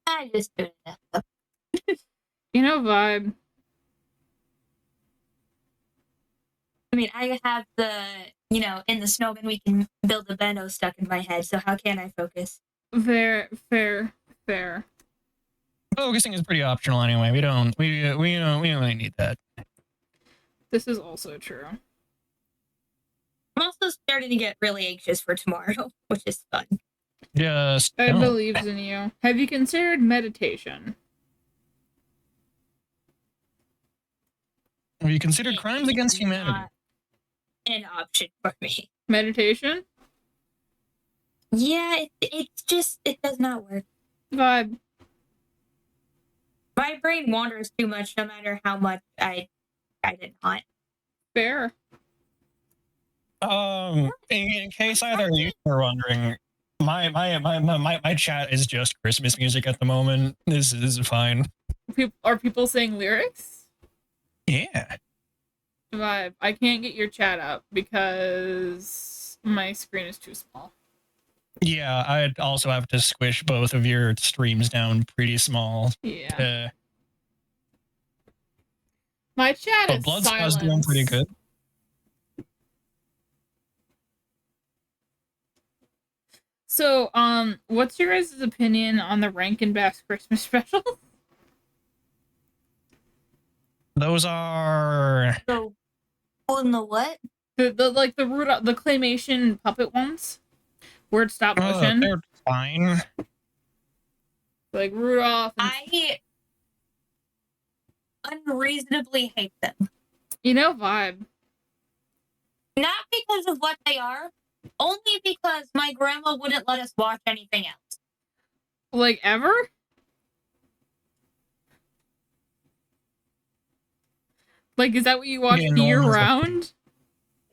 I just do it. You know, vibe. I mean, I have the in the snowman we can build a bendo stuck in my head, so how can I focus? Fair. Focusing is pretty optional anyway. We don't really need that. This is also true. I'm also starting to get really anxious for tomorrow, which is fun. Just I don't. believes in you. Have you considered meditation? Have you considered crimes against It's humanity? not an option for me. Meditation? Yeah, it's just it does not work. Vibe. My brain wanders too much, no matter how much I did not. Fair. In case either of you are wondering, my chat is just Christmas music at the moment. This is fine. Are people saying lyrics? Yeah. Vibe. I can't get your chat up because my screen is too small. Yeah, I'd also have to squish both of your streams down pretty small. Yeah. My chat But is Bloodspaw's silence. doing pretty good. So, what's your guys' opinion on the Rankin Bass Christmas special? Those are So, on the what? the Rudolph, the claymation puppet ones, where it's stop motion, they're fine. like Rudolph. And, I unreasonably hate them. you know, vibe. Not because of what they are, only because my grandma wouldn't let us watch anything else. Like ever? Like, is that what you watch Yeah, no year one has a- round?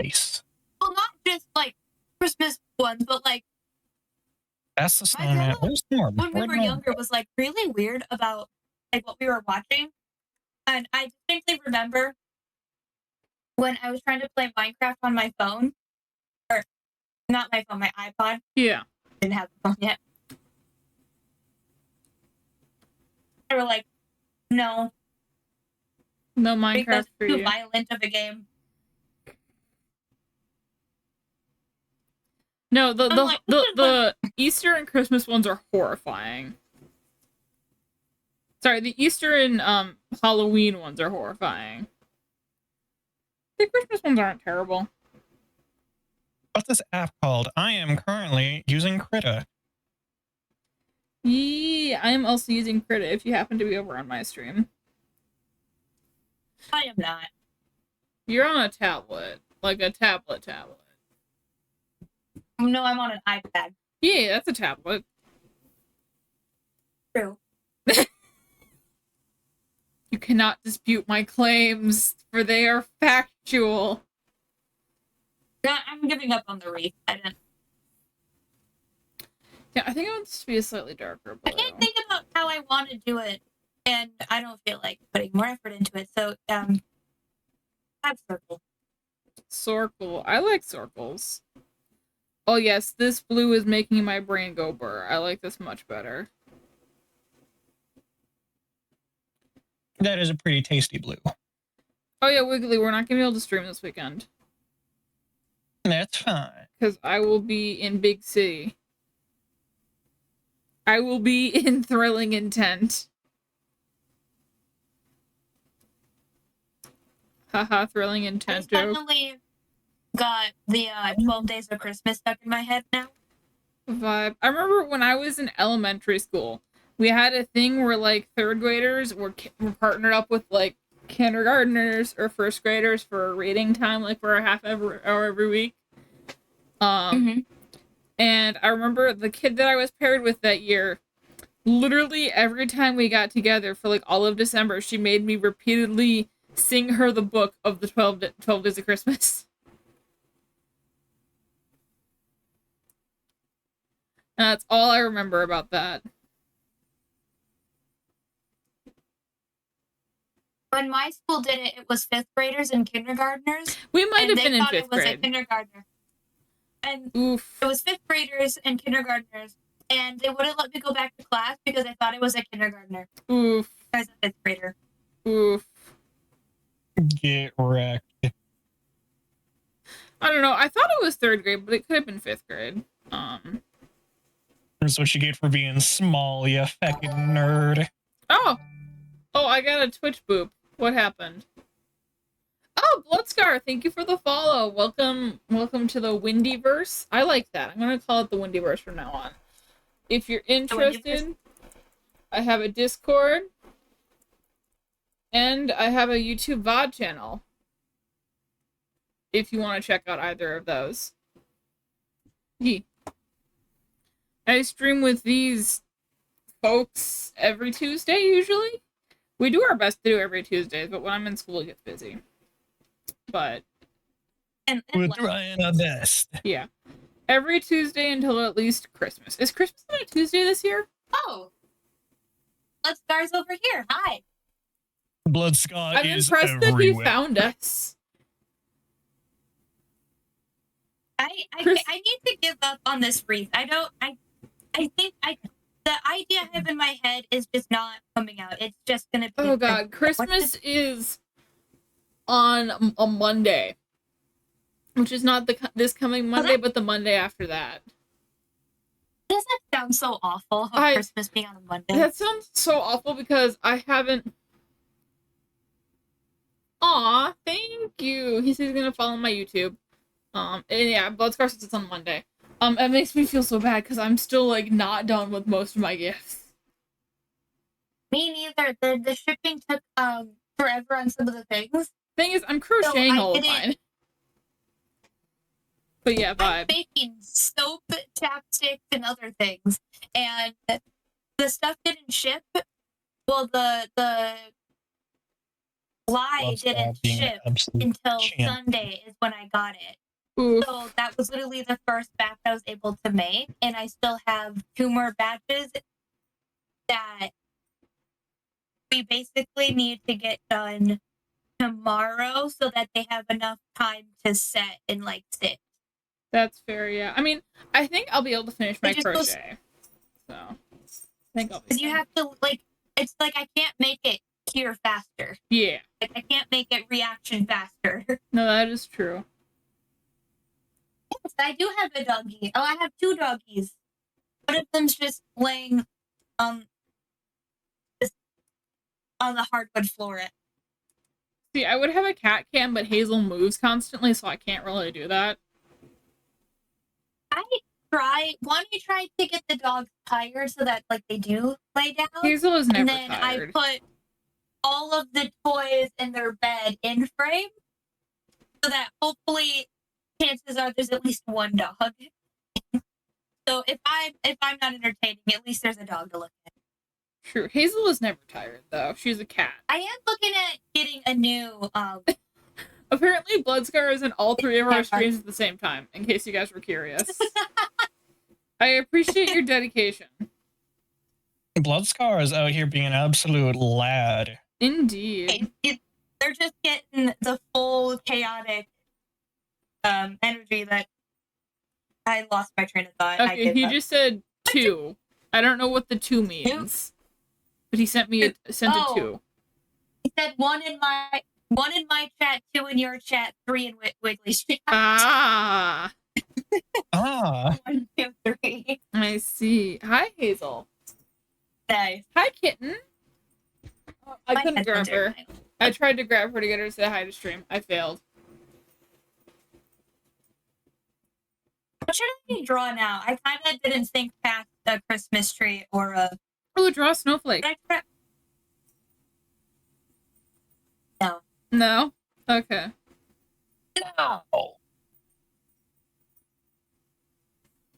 Face. Well, not just like Christmas ones, but like That's the My snowman. grandma, Where's Norm? when we Where'd were Norm younger, was like really weird about like what we were watching. And I distinctly remember when I was trying to play Minecraft on my phone, or not my phone, my iPod. Yeah. Didn't have the phone yet. They were like, no, No because Minecraft it's for too you. violent of a game. No, the I'm the like, the, this is the Easter and Christmas ones are horrifying. Sorry, the Easter and Halloween ones are horrifying. The Christmas ones aren't terrible. What's this app called? I am currently using Krita. Yeah, I am also using Krita if you happen to be over on my stream. I am not. You're on a tablet. Like a tablet. No, I'm on an iPad. Yeah, that's a tablet. True. You cannot dispute my claims, for they are factual. I'm giving up on the wreath. I don't. Yeah, I think I want this to be a slightly darker blue. I can't think about how I want to do it, and I don't feel like putting more effort into it. So, have circle. Circle. I like circles. Oh yes, this blue is making my brain go burr. I like this much better. That is a pretty tasty blue. Oh yeah, Wiggly, we're not gonna be able to stream this weekend. That's fine. Because I will be in Big City. I will be in Thrilling Intent. Haha, Thrilling I Intent joke. finally got the 12 Days of Christmas stuck in my head now. Vibe. I remember when I was in elementary school, we had a thing where like third graders were partnered up with like kindergartners or first graders for reading time, like for a half hour every week. And I remember the kid that I was paired with that year, literally every time we got together for like all of December, she made me repeatedly sing her the book of the 12 Days of Christmas. And that's all I remember about that. When my school did it, it was fifth graders and kindergartners. We might and have they been in thought fifth it was a grade. kindergartner. And Oof. it was fifth graders and kindergartners, and they wouldn't let me go back to class because I thought it was a kindergartner. Oof. I was a fifth grader. Oof. Get wrecked. I don't know. I thought it was third grade, but it could have been fifth grade. That's what you get for being small, you fucking nerd. Oh, I got a Twitch boop. What happened? Oh, Bloodscar, thank you for the follow. Welcome to the Windyverse. I like that. I'm gonna call it the Windyverse from now on. If you're interested, I have a Discord, and I have a YouTube VOD channel. If you want to check out either of those. Yeah. I stream with these folks every Tuesday, usually. We do our best to do every Tuesday, but when I'm in school, it gets busy. But And We're trying our best. yeah, every Tuesday until at least Christmas. Is Christmas on a Tuesday this year? oh, let's stars over here. Hi. Blood Scott I'm is impressed everywhere. that you found us. I need to give up on this wreath. I think the idea I have in my head is just not coming out. It's just gonna be. Oh god, Christmas is on a Monday, which is not this coming Monday, but the Monday after that. Doesn't that sound so awful? Christmas being on a Monday. That sounds so awful because I haven't. Aw, thank you. He says he's gonna follow my YouTube. And yeah, Bloodscar says it's on Monday. It makes me feel so bad because I'm still like not done with most of my gifts. Me neither. The shipping took forever on some of the things. Thing is, I'm crocheting all of didn't- mine. But yeah, I'm vibe. baking soap, chapsticks, and other things, and the stuff didn't ship. Well, the lie Blood Scott didn't being an ship absolute until champ. Sunday is when I got it. Oof. So that was literally the first batch I was able to make, and I still have 2 more batches that we basically need to get done tomorrow so that they have enough time to set and like sit. That's fair, yeah. I mean, I think I'll be able to finish my It just goes- crochet. So, I think I'll be Because you fine. have to like, it's like I can't make it cure faster. Yeah. Like I can't make it reaction faster. No, that is true. Yes, I do have a doggy. Oh, I have 2 doggies. One of them's just laying just on the hardwood floor. See, I would have a cat cam, but Hazel moves constantly, so I can't really do that. try to get the dogs tired so that like they do lay down. Hazel is never And then tired. I put all of the toys in their bed in frame so that hopefully chances are there's at least one dog. So if I'm not entertaining, at least there's a dog to look at. True. Hazel is never tired though. She's a cat. I am looking at getting a new Apparently, Bloodscar is in all three of our Yeah. streams at the same time. In case you guys were curious. I appreciate your dedication. Bloodscar is out here being an absolute lad. Indeed. They're just getting the full chaotic energy that I lost my train of thought. I Okay, gave he up. just said 2. I don't know what the 2 means, but he sent me a 2. He said one in my chat, 2 in your chat, 3 in Wiggly's chat. Ah, Ah, 1, 2, 3. I see. Hi, Hazel. Nice. Hi, kitten. Oh, I My couldn't grab headphones are her. fine. I tried to grab her to get her to say hi to stream. I failed. What should I draw now? I kind of didn't think past a Christmas tree or a. Oh, draw a snowflake. No. No? Okay. no.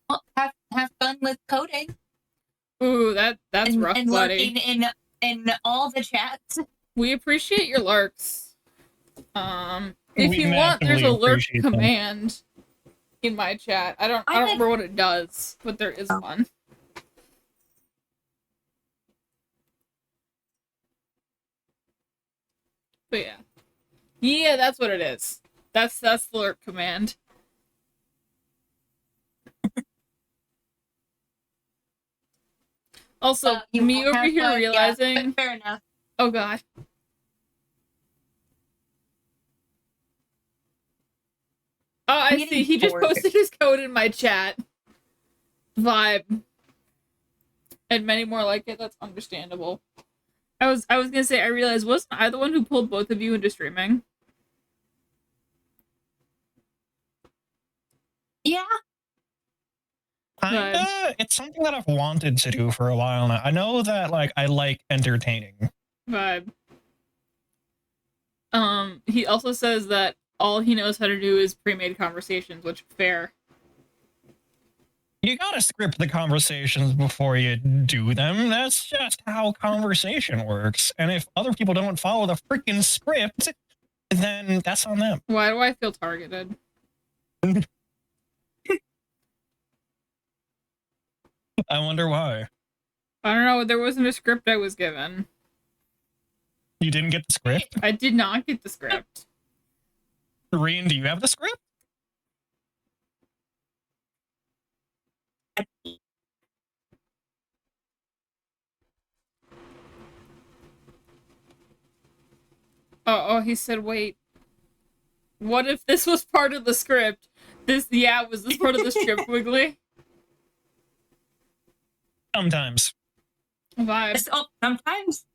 Well, have fun with coding Ooh, that's and, rough, and buddy. lurking in all the chats. We appreciate your larks. If We you want, there's a massively lurk appreciate them. command in my chat. I don't remember what it does, but there is Oh. one. But yeah. Yeah, that's what it is. That's the lurk command. Also, You me won't over have here fun, yeah, realizing fair enough. oh god. Oh, I I'm see. getting He just bored. posted his code in my chat. Vibe. And many more like it. That's understandable. I was gonna say, I realized, wasn't I the one who pulled both of you into streaming? Yeah. Kinda, it's something that I've wanted to do for a while now. I know that like I like entertaining. Vibe. He also says that all he knows how to do is pre-made conversations, which fair. You gotta script the conversations before you do them. That's just how conversation works. And if other people don't follow the freaking script, then that's on them. Why do I feel targeted? I wonder why. I don't know. There wasn't a script I was given. You didn't get the script? I did not get the script. Reen, do you have the script? Oh, he said, wait. What if this was part of the script? Was this part of the script, Wiggly? Sometimes. Vibe. Sometimes.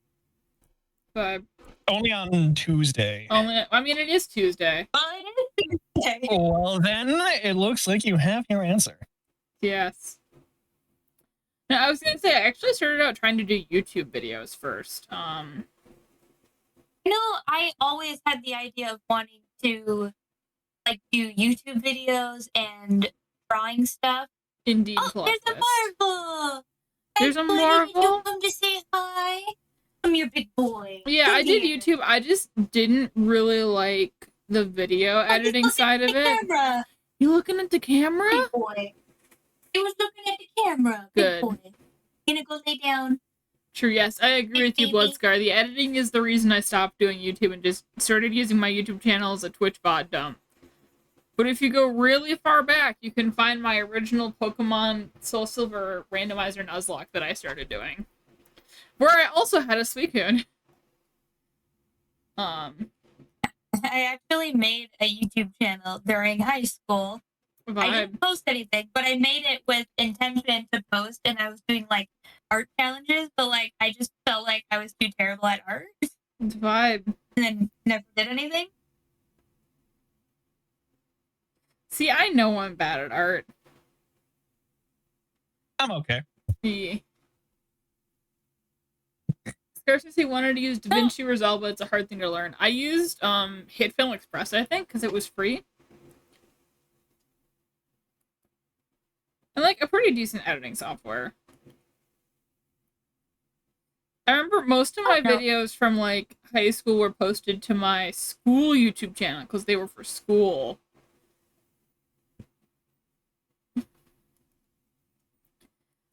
Vibe. Only on Tuesday. I mean, it is Tuesday. Well, it is Tuesday. Well, then it looks like you have your answer. Yes. No, I was gonna say, I actually started out trying to do YouTube videos first. You know, I always had the idea of wanting to like do YouTube videos and drawing stuff. Indeed. Oh, plot there's a twist. Marvel. There's a Hi, buddy. Marvel? Did you come to say hi? I'm your big boy. Yeah, Come I did here. YouTube. I just didn't really like the video Oh, editing he's side looking of at it. the camera. You looking at the camera? Big boy. He was looking at the camera. Good. Big boy. Gonna go lay down. True, yes, I agree with you, Bloodscar. The editing is the reason I stopped doing YouTube and just started using my YouTube channel as a Twitch bot dump. But if you go really far back, you can find my original Pokemon Soul Silver randomizer Nuzlocke that I started doing. Where I also had a Suicune. I actually made a YouTube channel during high school. I Vibe. didn't post anything, but I made it with intention to post, and I was doing like art challenges, but like I just felt like I was too terrible at art, Vibe. and then never did anything. See, I know I'm bad at art. I'm okay. Yeah. Scarcity wanted to use DaVinci Resolve, but it's a hard thing to learn. I used HitFilm Express, I think, because it was free. And like a pretty decent editing software. I remember most of my videos from like high school were posted to my school YouTube channel because they were for school.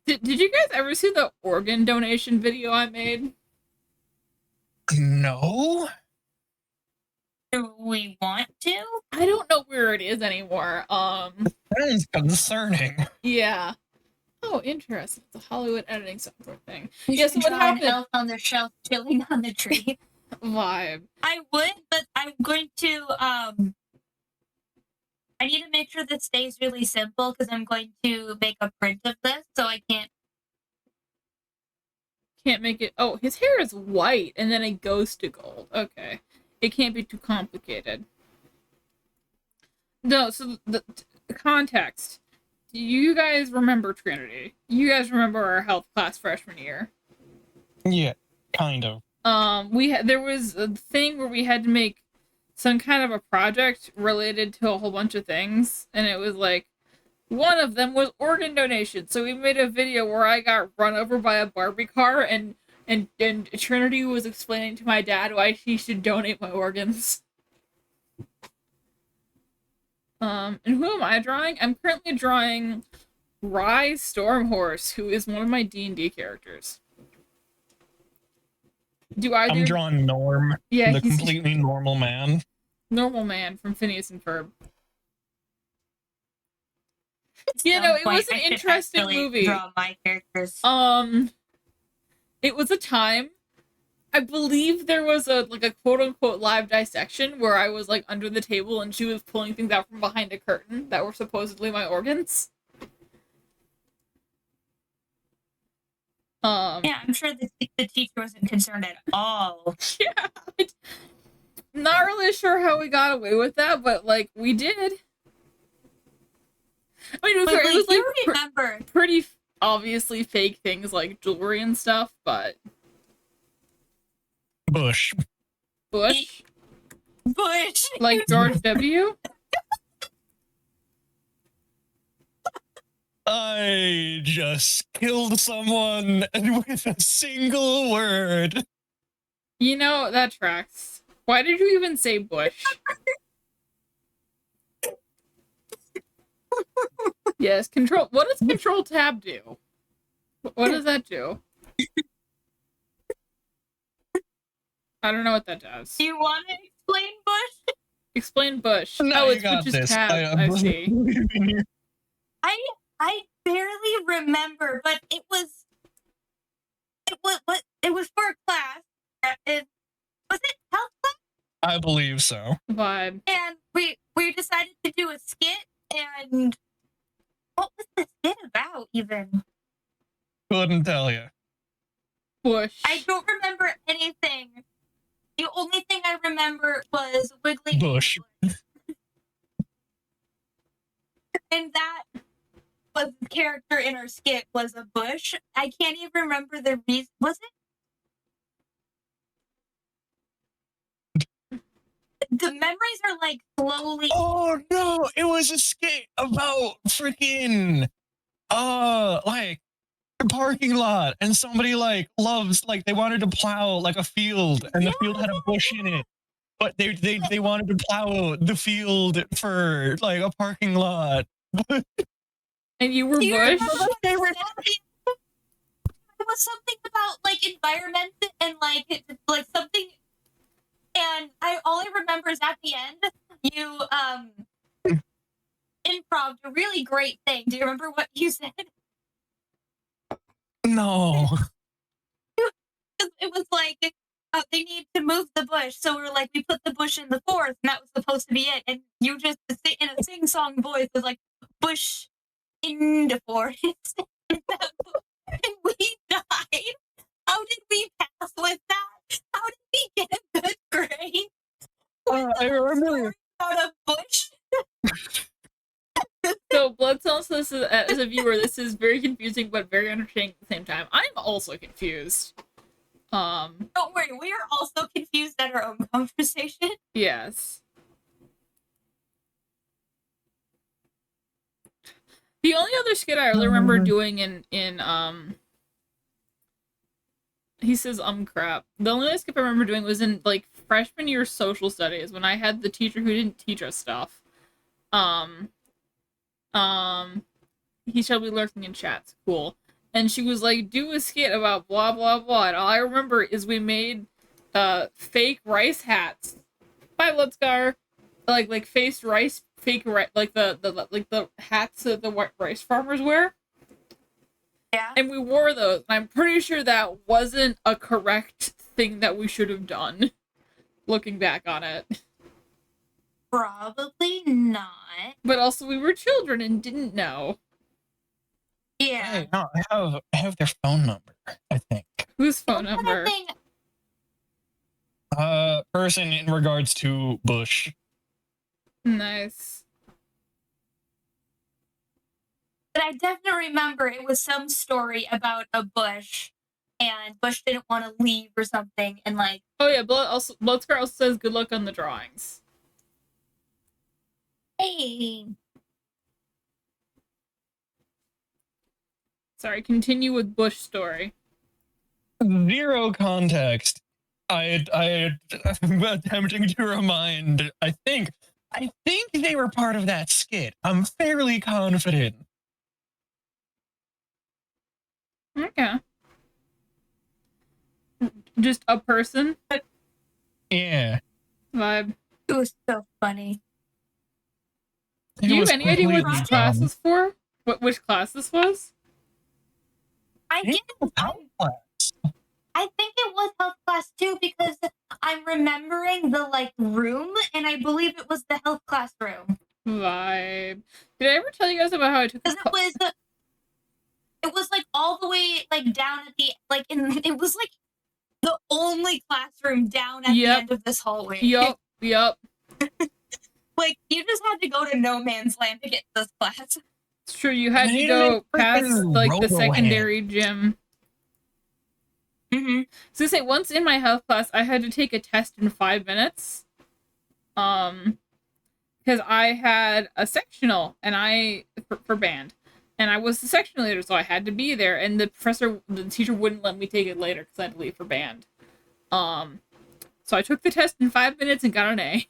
Did you guys ever see the organ donation video I made? No. Do we want to? I don't know where it is anymore. Sounds concerning. Yeah. Oh, interesting. It's a Hollywood editing software thing. You Yes, should what draw happened? an elf on the shelf chilling on the tree. Vibe. I would, but I'm going to I need to make sure this stays really simple because I'm going to make a print of this, so I can't. Can't make it. Oh, his hair is white and then it goes to gold. Okay. It can't be too complicated. No, so the context. Do you guys remember Trinity? You guys remember our health class freshman year? Yeah, kind of. There was a thing where we had to make some kind of a project related to a whole bunch of things, and it was like one of them was organ donation. So we made a video where I got run over by a Barbie car, and Trinity was explaining to my dad why he should donate my organs. And who am I drawing? I'm currently drawing Rye Stormhorse, who is one of my D&D characters. I'm drawing Norm, Yeah, the he's completely normal man. normal man from Phineas and Ferb. At You know, some it point, was an I should interesting actually movie. Draw my characters. It was a time. I believe there was a quote unquote live dissection where I was like under the table and she was pulling things out from behind a curtain that were supposedly my organs. Yeah, I'm sure the teacher wasn't concerned at all. Yeah. Not really sure how we got away with that, but like we did. I mean, it But was like you remember pretty obviously fake things like jewelry and stuff, but Bush. Bush, Bush? like George W. I just killed someone with a single word. You know, that tracks. Why did you even say Bush? Yes, control. What does Control Tab do? What does that do? I don't know what that does. Do you want to explain Bush? Explain Bush. No, Oh, you it's got Bush's this. tab. I see. I barely remember, but it was for a class. Was it health class? I believe so. Vibe. And we decided to do a skit, and what was the skit about even? Couldn't tell you. Bush. I don't remember anything. The only thing I remember was wiggling Bush. and that was the character in our skit was a bush. I can't even remember the reason. Was it? The memories are like slowly. Oh no, it was a skit about freaking like a parking lot, and somebody like they wanted to plow like a field, and the field had a bush in it, but they wanted to plow the field for like a parking lot. And you were Do you Bush? remember what they were saying? It was something about like environment and like something. And all I remember is at the end you improv a really great thing. Do you remember what you said? No. It was like they need to move the bush, so we were like, we put the bush in the fourth, and that was supposed to be it. And you just in a sing-song voice was like, bush in the forest, and we died. How did we pass with that? How did we get a good grade? I remember. Out of bush. So Blood Cells also, this is, as a viewer, this is very confusing but very entertaining at the same time. I'm also confused. Don't worry, we are also confused at our own conversation. Yes. The only other skit I really remember doing in he says crap. The only other skit I remember doing was in like freshman year social studies when I had the teacher who didn't teach us stuff. He shall be lurking in chats. Cool. And she was like, do a skit about blah blah blah. And all I remember is we made fake rice hats. Bye, Lutzgar. Like faced rice fake rice, like the hats that the white rice farmers wear. Yeah. And we wore those. And I'm pretty sure that wasn't a correct thing that we should have done. Looking back on it. Probably not. But also we were children and didn't know. Yeah. Hey, no, I have their phone number, I think. Whose phone What kind number? of thing- Person in regards to Bush. Nice. But I definitely remember it was some story about a Bush, and Bush didn't want to leave or something, and like, Oh yeah, Bloodscar also says good luck on the drawings. hey, Sorry, continue with Bush story. Zero context. I'm attempting to remind. I think they were part of that skit. I'm fairly confident. Okay. Just a person Yeah. vibe. it was so funny. Do you have was any idea what completely this class dumb. was for? Which class this was? I It get was health class. I think it was health class too because I'm remembering the like room, and I believe it was the health class room Vibe. Did I ever tell you guys about how I took this because it was like all the way like down at the like it was like the only classroom down at Yep. the end of this hallway. Yup. Like you just had to go to no man's land to get to this class. It's true. You had to They go didn't past freaking like the Robohand. secondary gym. Mm-hmm. So say once in my health class, I had to take a test in 5 minutes. Because I had a sectional and for band, and I was the section leader, so I had to be there. And the teacher wouldn't let me take it later because I had to leave for band. So I took the test in 5 minutes and got an A.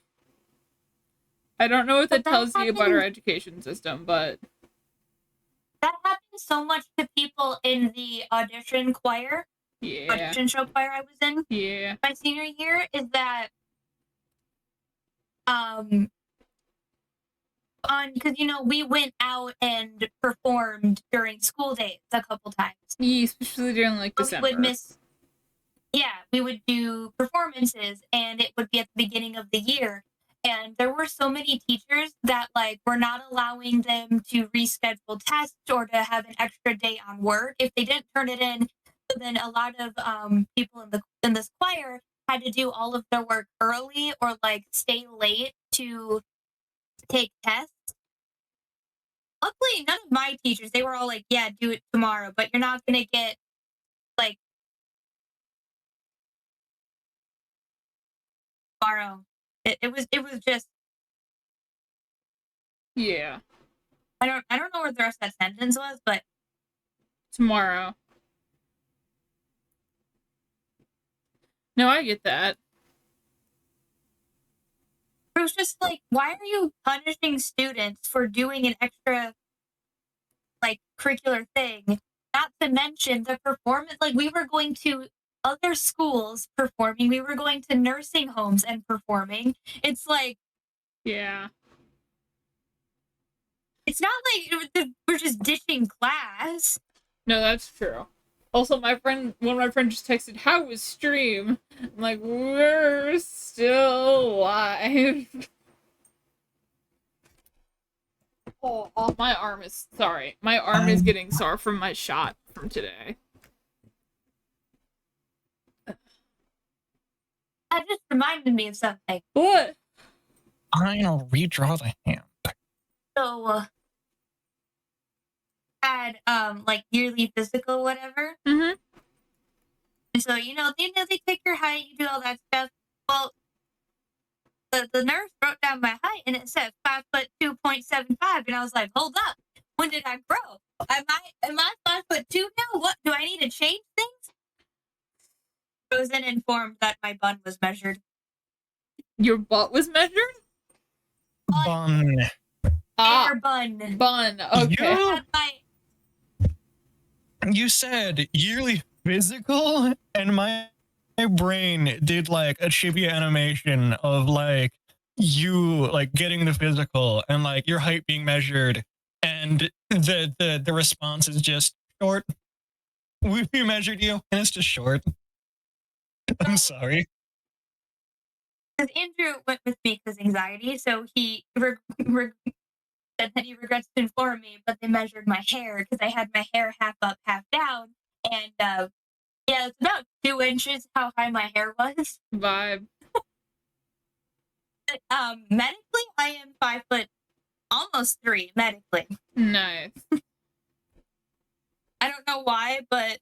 I don't know what that But that tells you about our happened- education system, but That happened so much to people in the audition choir, yeah, audition show choir I was in yeah, my senior year, is that because we went out and performed during school days a couple times. yeah, especially during like We December. would we would do performances, and it would be at the beginning of the year. And there were so many teachers that like were not allowing them to reschedule tests or to have an extra day on work if they didn't turn it in. So then a lot of people in this choir had to do all of their work early or like stay late to take tests. Luckily, none of my teachers, they were all like, yeah, do it tomorrow, but you're not going to get like tomorrow. It was just Yeah, I don't know what the rest of that sentence was, but tomorrow. No, I get that. it was just like, why are you punishing students for doing an extra like curricular thing? Not to mention the performance, like we were going to other schools performing, we were going to nursing homes and performing. It's like Yeah. it's not like we're just ditching class. No, that's true. Also, one of my friends just texted, "How was stream?" I'm like, we're still live. Oh, my arm is sorry. My arm is getting sore from my shot from today. That just reminded me of something. What? I'll redraw the hand. So had like yearly physical, whatever. Mm-hmm. And so, they take your height, you do all that stuff. Well, the nurse wrote down my height and it said 5'2.75", and I was like, hold up, when did I grow? Am I 5'2" now? What do I need to change things? I was then informed that my bun was measured. Your butt was measured? Bun. Ah, Hair bun. bun. Okay. I had my You said yearly physical, and my brain did like a chibi animation of like you like getting the physical and like your height being measured, and the response is just short. We measured you, and it's just short. I'm sorry. because Andrew went with me because anxiety, so he said that he regrets to inform me, but they measured my hair because I had my hair half up, half down, and yeah, it's about 2 inches how high my hair was. Vibe. Medically, I am 5', almost 3 medically. Nice. I don't know why, but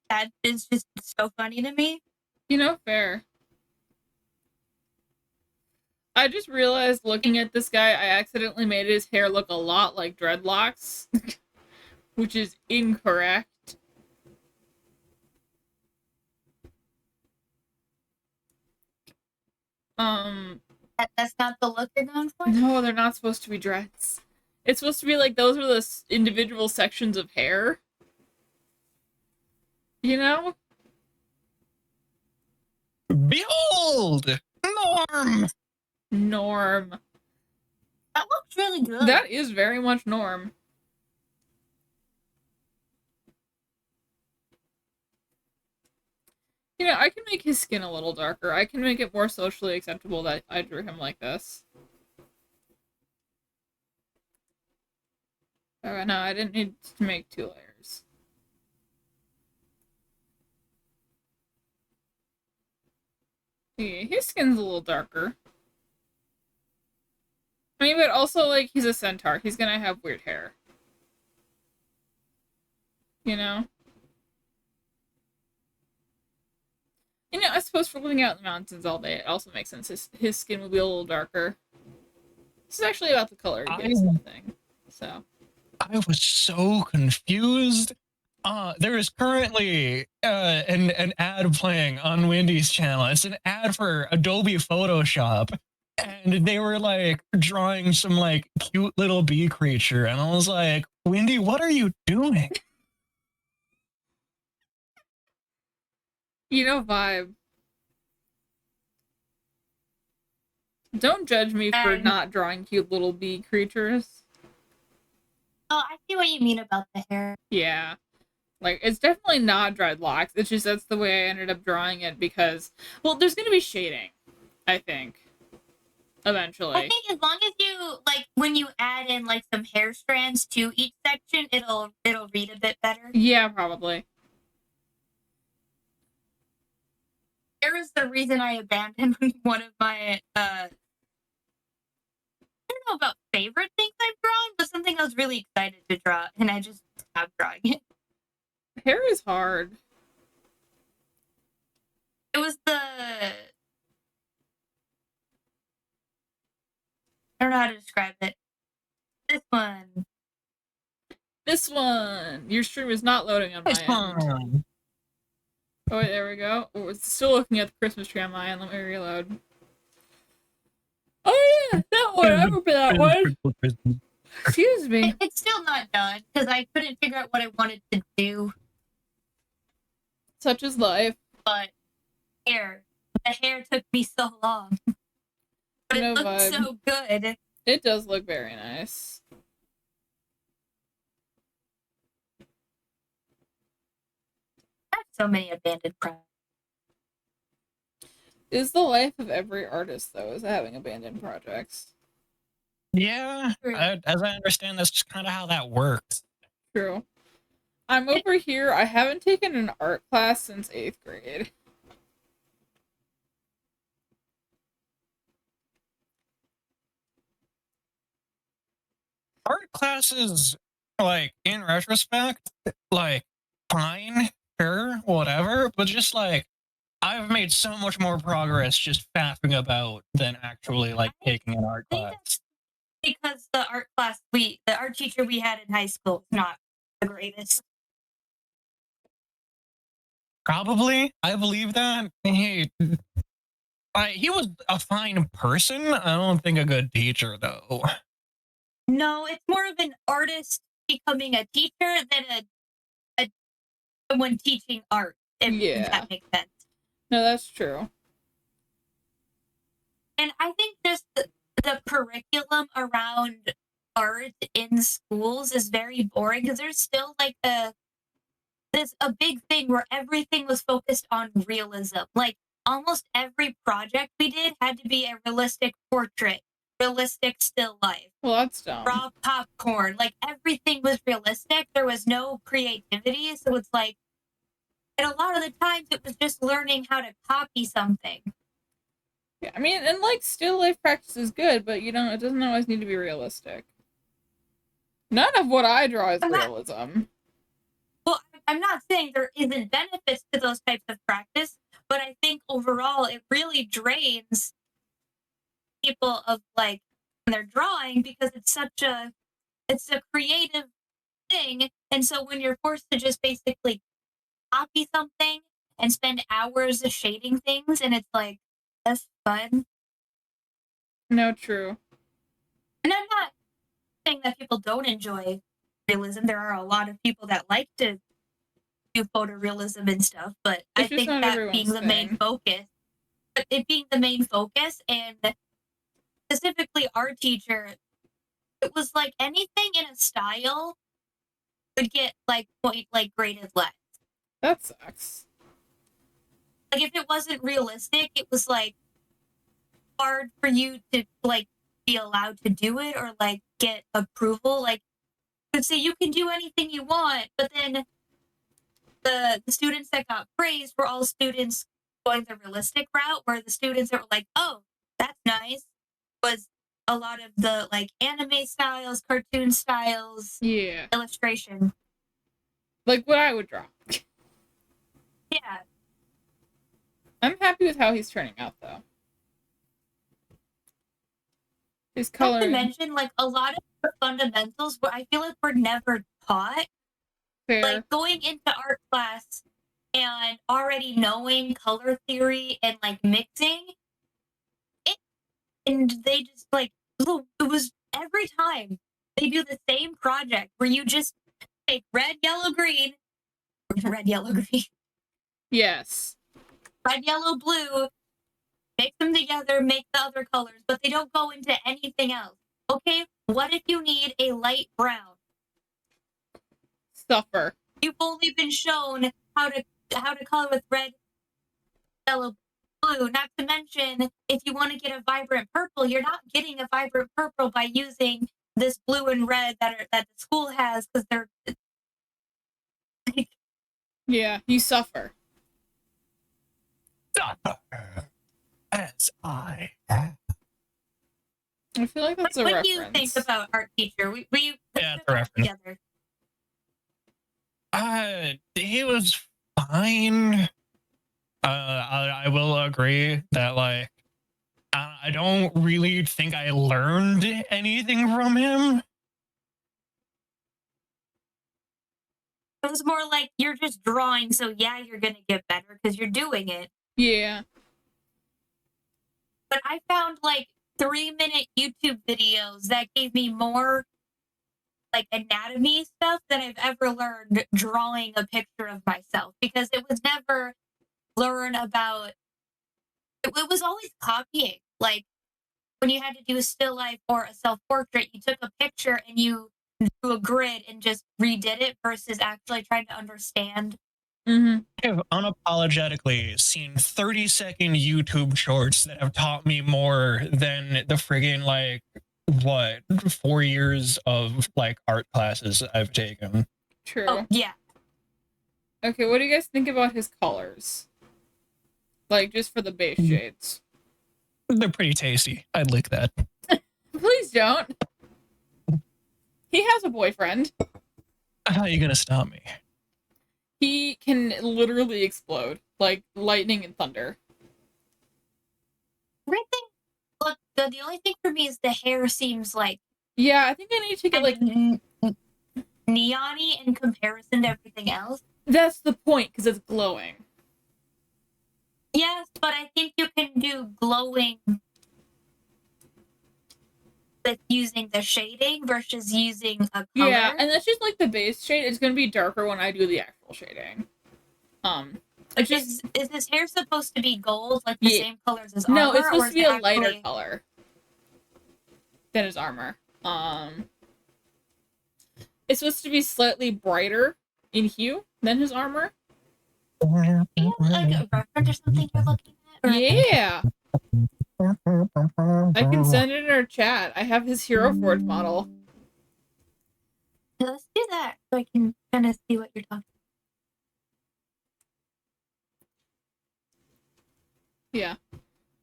that is just so funny to me. Fair. I just realized looking at this guy, I accidentally made his hair look a lot like dreadlocks, which is incorrect. That's not the look you're going for? No, they're not supposed to be dreads. It's supposed to be like those are the individual sections of hair. You know? Behold, Norm. Norm. That looks really good. That is very much Norm. I can make his skin a little darker. I can make it more socially acceptable that I drew him like this. Oh, no, I didn't need to make 2 layers. Yeah, his skin's a little darker. I mean, but also, like, he's a centaur. He's gonna have weird hair. You know? I suppose for living out in the mountains all day, it also makes sense. His skin will be a little darker. This is actually about the color he gets in the thing. So. I was so confused. There is currently an ad playing on Wendy's channel. It's an ad for Adobe Photoshop, and they were like drawing some like cute little bee creature, and I was like, Wendy, what are you doing? Vibe. Don't judge me for not drawing cute little bee creatures. Oh, I see what you mean about the hair. Yeah. Like, it's definitely not dreadlocks. It's just that's the way I ended up drawing it because, well, there's gonna be shading, I think. Eventually. I think as long as you, like, when you add in, like, some hair strands to each section, it'll read a bit better. Yeah, probably. There was the reason I abandoned one of my, I don't know about favorite things I've drawn, but something I was really excited to draw, and I just stopped drawing it. Hair is hard. It was I don't know how to describe it. This one. This one! Your stream is not loading on my end. Oh, wait, there we go. Oh, it's still looking at the Christmas tree on my end. Let me reload. Oh, yeah! That one! I remember that one! Excuse me. It's still not done, because I couldn't figure out what I wanted to do. Such is life. But the hair took me so long. But it looked so good. It does look very nice. I have so many abandoned projects. Is the life of every artist, though, is having abandoned projects. Yeah, as I understand, that's just kind of how that works. True. I'm over here. I haven't taken an art class since 8th grade. Art classes like in retrospect, like fine, sure, whatever, but just like I've made so much more progress just faffing about than actually like taking an art I think class. that's because the art teacher we had in high school was not the greatest. Probably, I believe that. He was a fine person. I don't think a good teacher though. No, it's more of an artist becoming a teacher than a someone teaching art, if Yeah. that makes sense. No, that's true. And I think just the curriculum around art in schools is very boring because there's still like there's a big thing where everything was focused on realism. Like almost every project we did had to be a realistic portrait, realistic still life, Well, that's dumb. raw popcorn. Like everything was realistic. There was no creativity. So it's like, and a lot of the times it was just learning how to copy something. Yeah, I mean, and like still life practice is good, but you know, it doesn't always need to be realistic. None of what I draw is I'm not- realism. Well, I'm not saying there isn't benefits to those types of practice, but I think overall it really drains people of like when they're drawing because it's a creative thing. And so when you're forced to just basically copy something and spend hours shading things and it's like that's fun. No, true. And I'm not saying that people don't enjoy realism. There are a lot of people that like to do photorealism and stuff, but I It's just think not that everyone's being the main thing. focus, but it being the main focus and specifically our teacher, it was like anything in a style would get like graded less. That sucks. Like if it wasn't realistic, it was like hard for you to like be allowed to do it or like get approval. Like could say you can do anything you want, but then the students that got praised were all students going the realistic route, where the students that were like, "Oh, that's nice," was a lot of the like anime styles, cartoon styles, Yeah. illustration. Like what I would draw. Yeah, I'm happy with how he's turning out though. His not to coloring. mention like a lot of the fundamentals where I feel like we're never taught. Fair. Like going into art class and already knowing color theory and like mixing it, and they just like it was every time they do the same project where you just take red, yellow, green, red, yellow, green, Yes. red, yellow, blue, mix them together, make the other colors, but they don't go into anything else. Okay, what if you need a light brown? Suffer. You've only been shown how to color with red, yellow, blue. Not to mention, if you want to get a vibrant purple, you're not getting a vibrant purple by using this blue and red that the school has because they're Yeah, you suffer. As I I feel like that's a what do reference. you think about art teacher? We Yeah, it's a reference. together. He was fine. I will agree that like I don't really think I learned anything from him. It was more like you're just drawing, so yeah, you're gonna get better because you're doing it. Yeah. But I found like 3-minute YouTube videos that gave me more like anatomy stuff than I've ever learned drawing a picture of myself because it was never learn about it was always copying. Like when you had to do a still life or a self-portrait, you took a picture and you drew a grid and just redid it versus actually trying to understand. Mm-hmm. I've unapologetically seen 30-second YouTube shorts that have taught me more than the friggin' like 4 years of like art classes I've taken. True. Oh yeah. Okay, what do you guys think about his colors? Like, just for the base shades. They're pretty tasty. I'd lick that. Please don't. He has a boyfriend. How are you gonna stop me? He can literally explode like lightning and thunder. Everything. Look, the only thing for me is the hair seems like Yeah, I think I need to get like neon-y in comparison to everything else. that's the point because it's glowing. Yes, but I think you can do glowing with using the shading versus using a color. Yeah, and that's just like the base shade. It's gonna be darker when I do the actual shading. It's just is his hair supposed to be gold, like the Yeah. same colors as armor? no, it's or supposed is to be it a lighter actually- color than his armor. It's supposed to be slightly brighter in hue than his armor. Do you have, like a reference or something you're looking at? Or- Yeah, I can send it in our chat. I have his Hero Forge model. Let's do that so I can kind of see what you're talking. Yeah,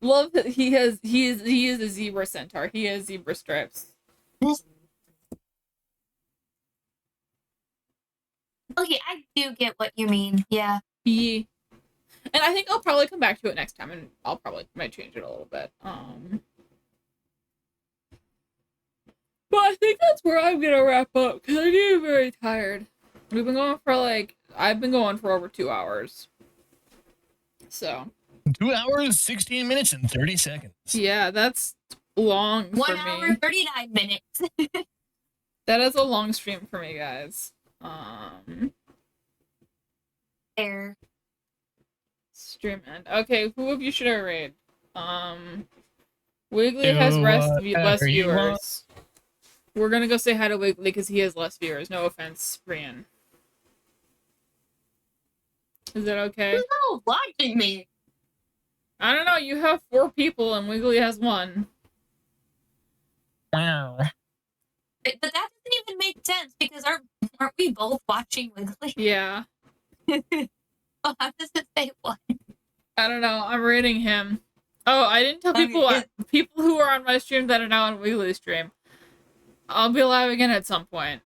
love that he is a zebra centaur. He has zebra stripes. Okay, I do get what you mean. Yeah. Yeah. And I think I'll probably come back to it next time, and I'll probably might change it a little bit. But I think that's where I'm gonna wrap up because I'm getting very tired. We've been going for I've been going for over 2 hours. So 2 hours, 16 minutes, and 30 seconds. yeah, that's long 1 for hour, me. 39 minutes. That is a long stream for me, guys. There. Stream end. Okay, who of you should I raid? Wiggly has less whatever you want. viewers. We're gonna go say hi to Wiggly because he has less viewers. No offense, Brian. Is that okay? Who's all watching me? I don't know. You have 4 people and Wiggly has 1. Wow. But that doesn't even make sense because aren't we both watching Wiggly? Yeah. Oh, how does it say one? I don't know. I'm rating him. Oh, I didn't tell Okay, people people who are on my stream that are now on Wiggly's stream. I'll be live again at some point.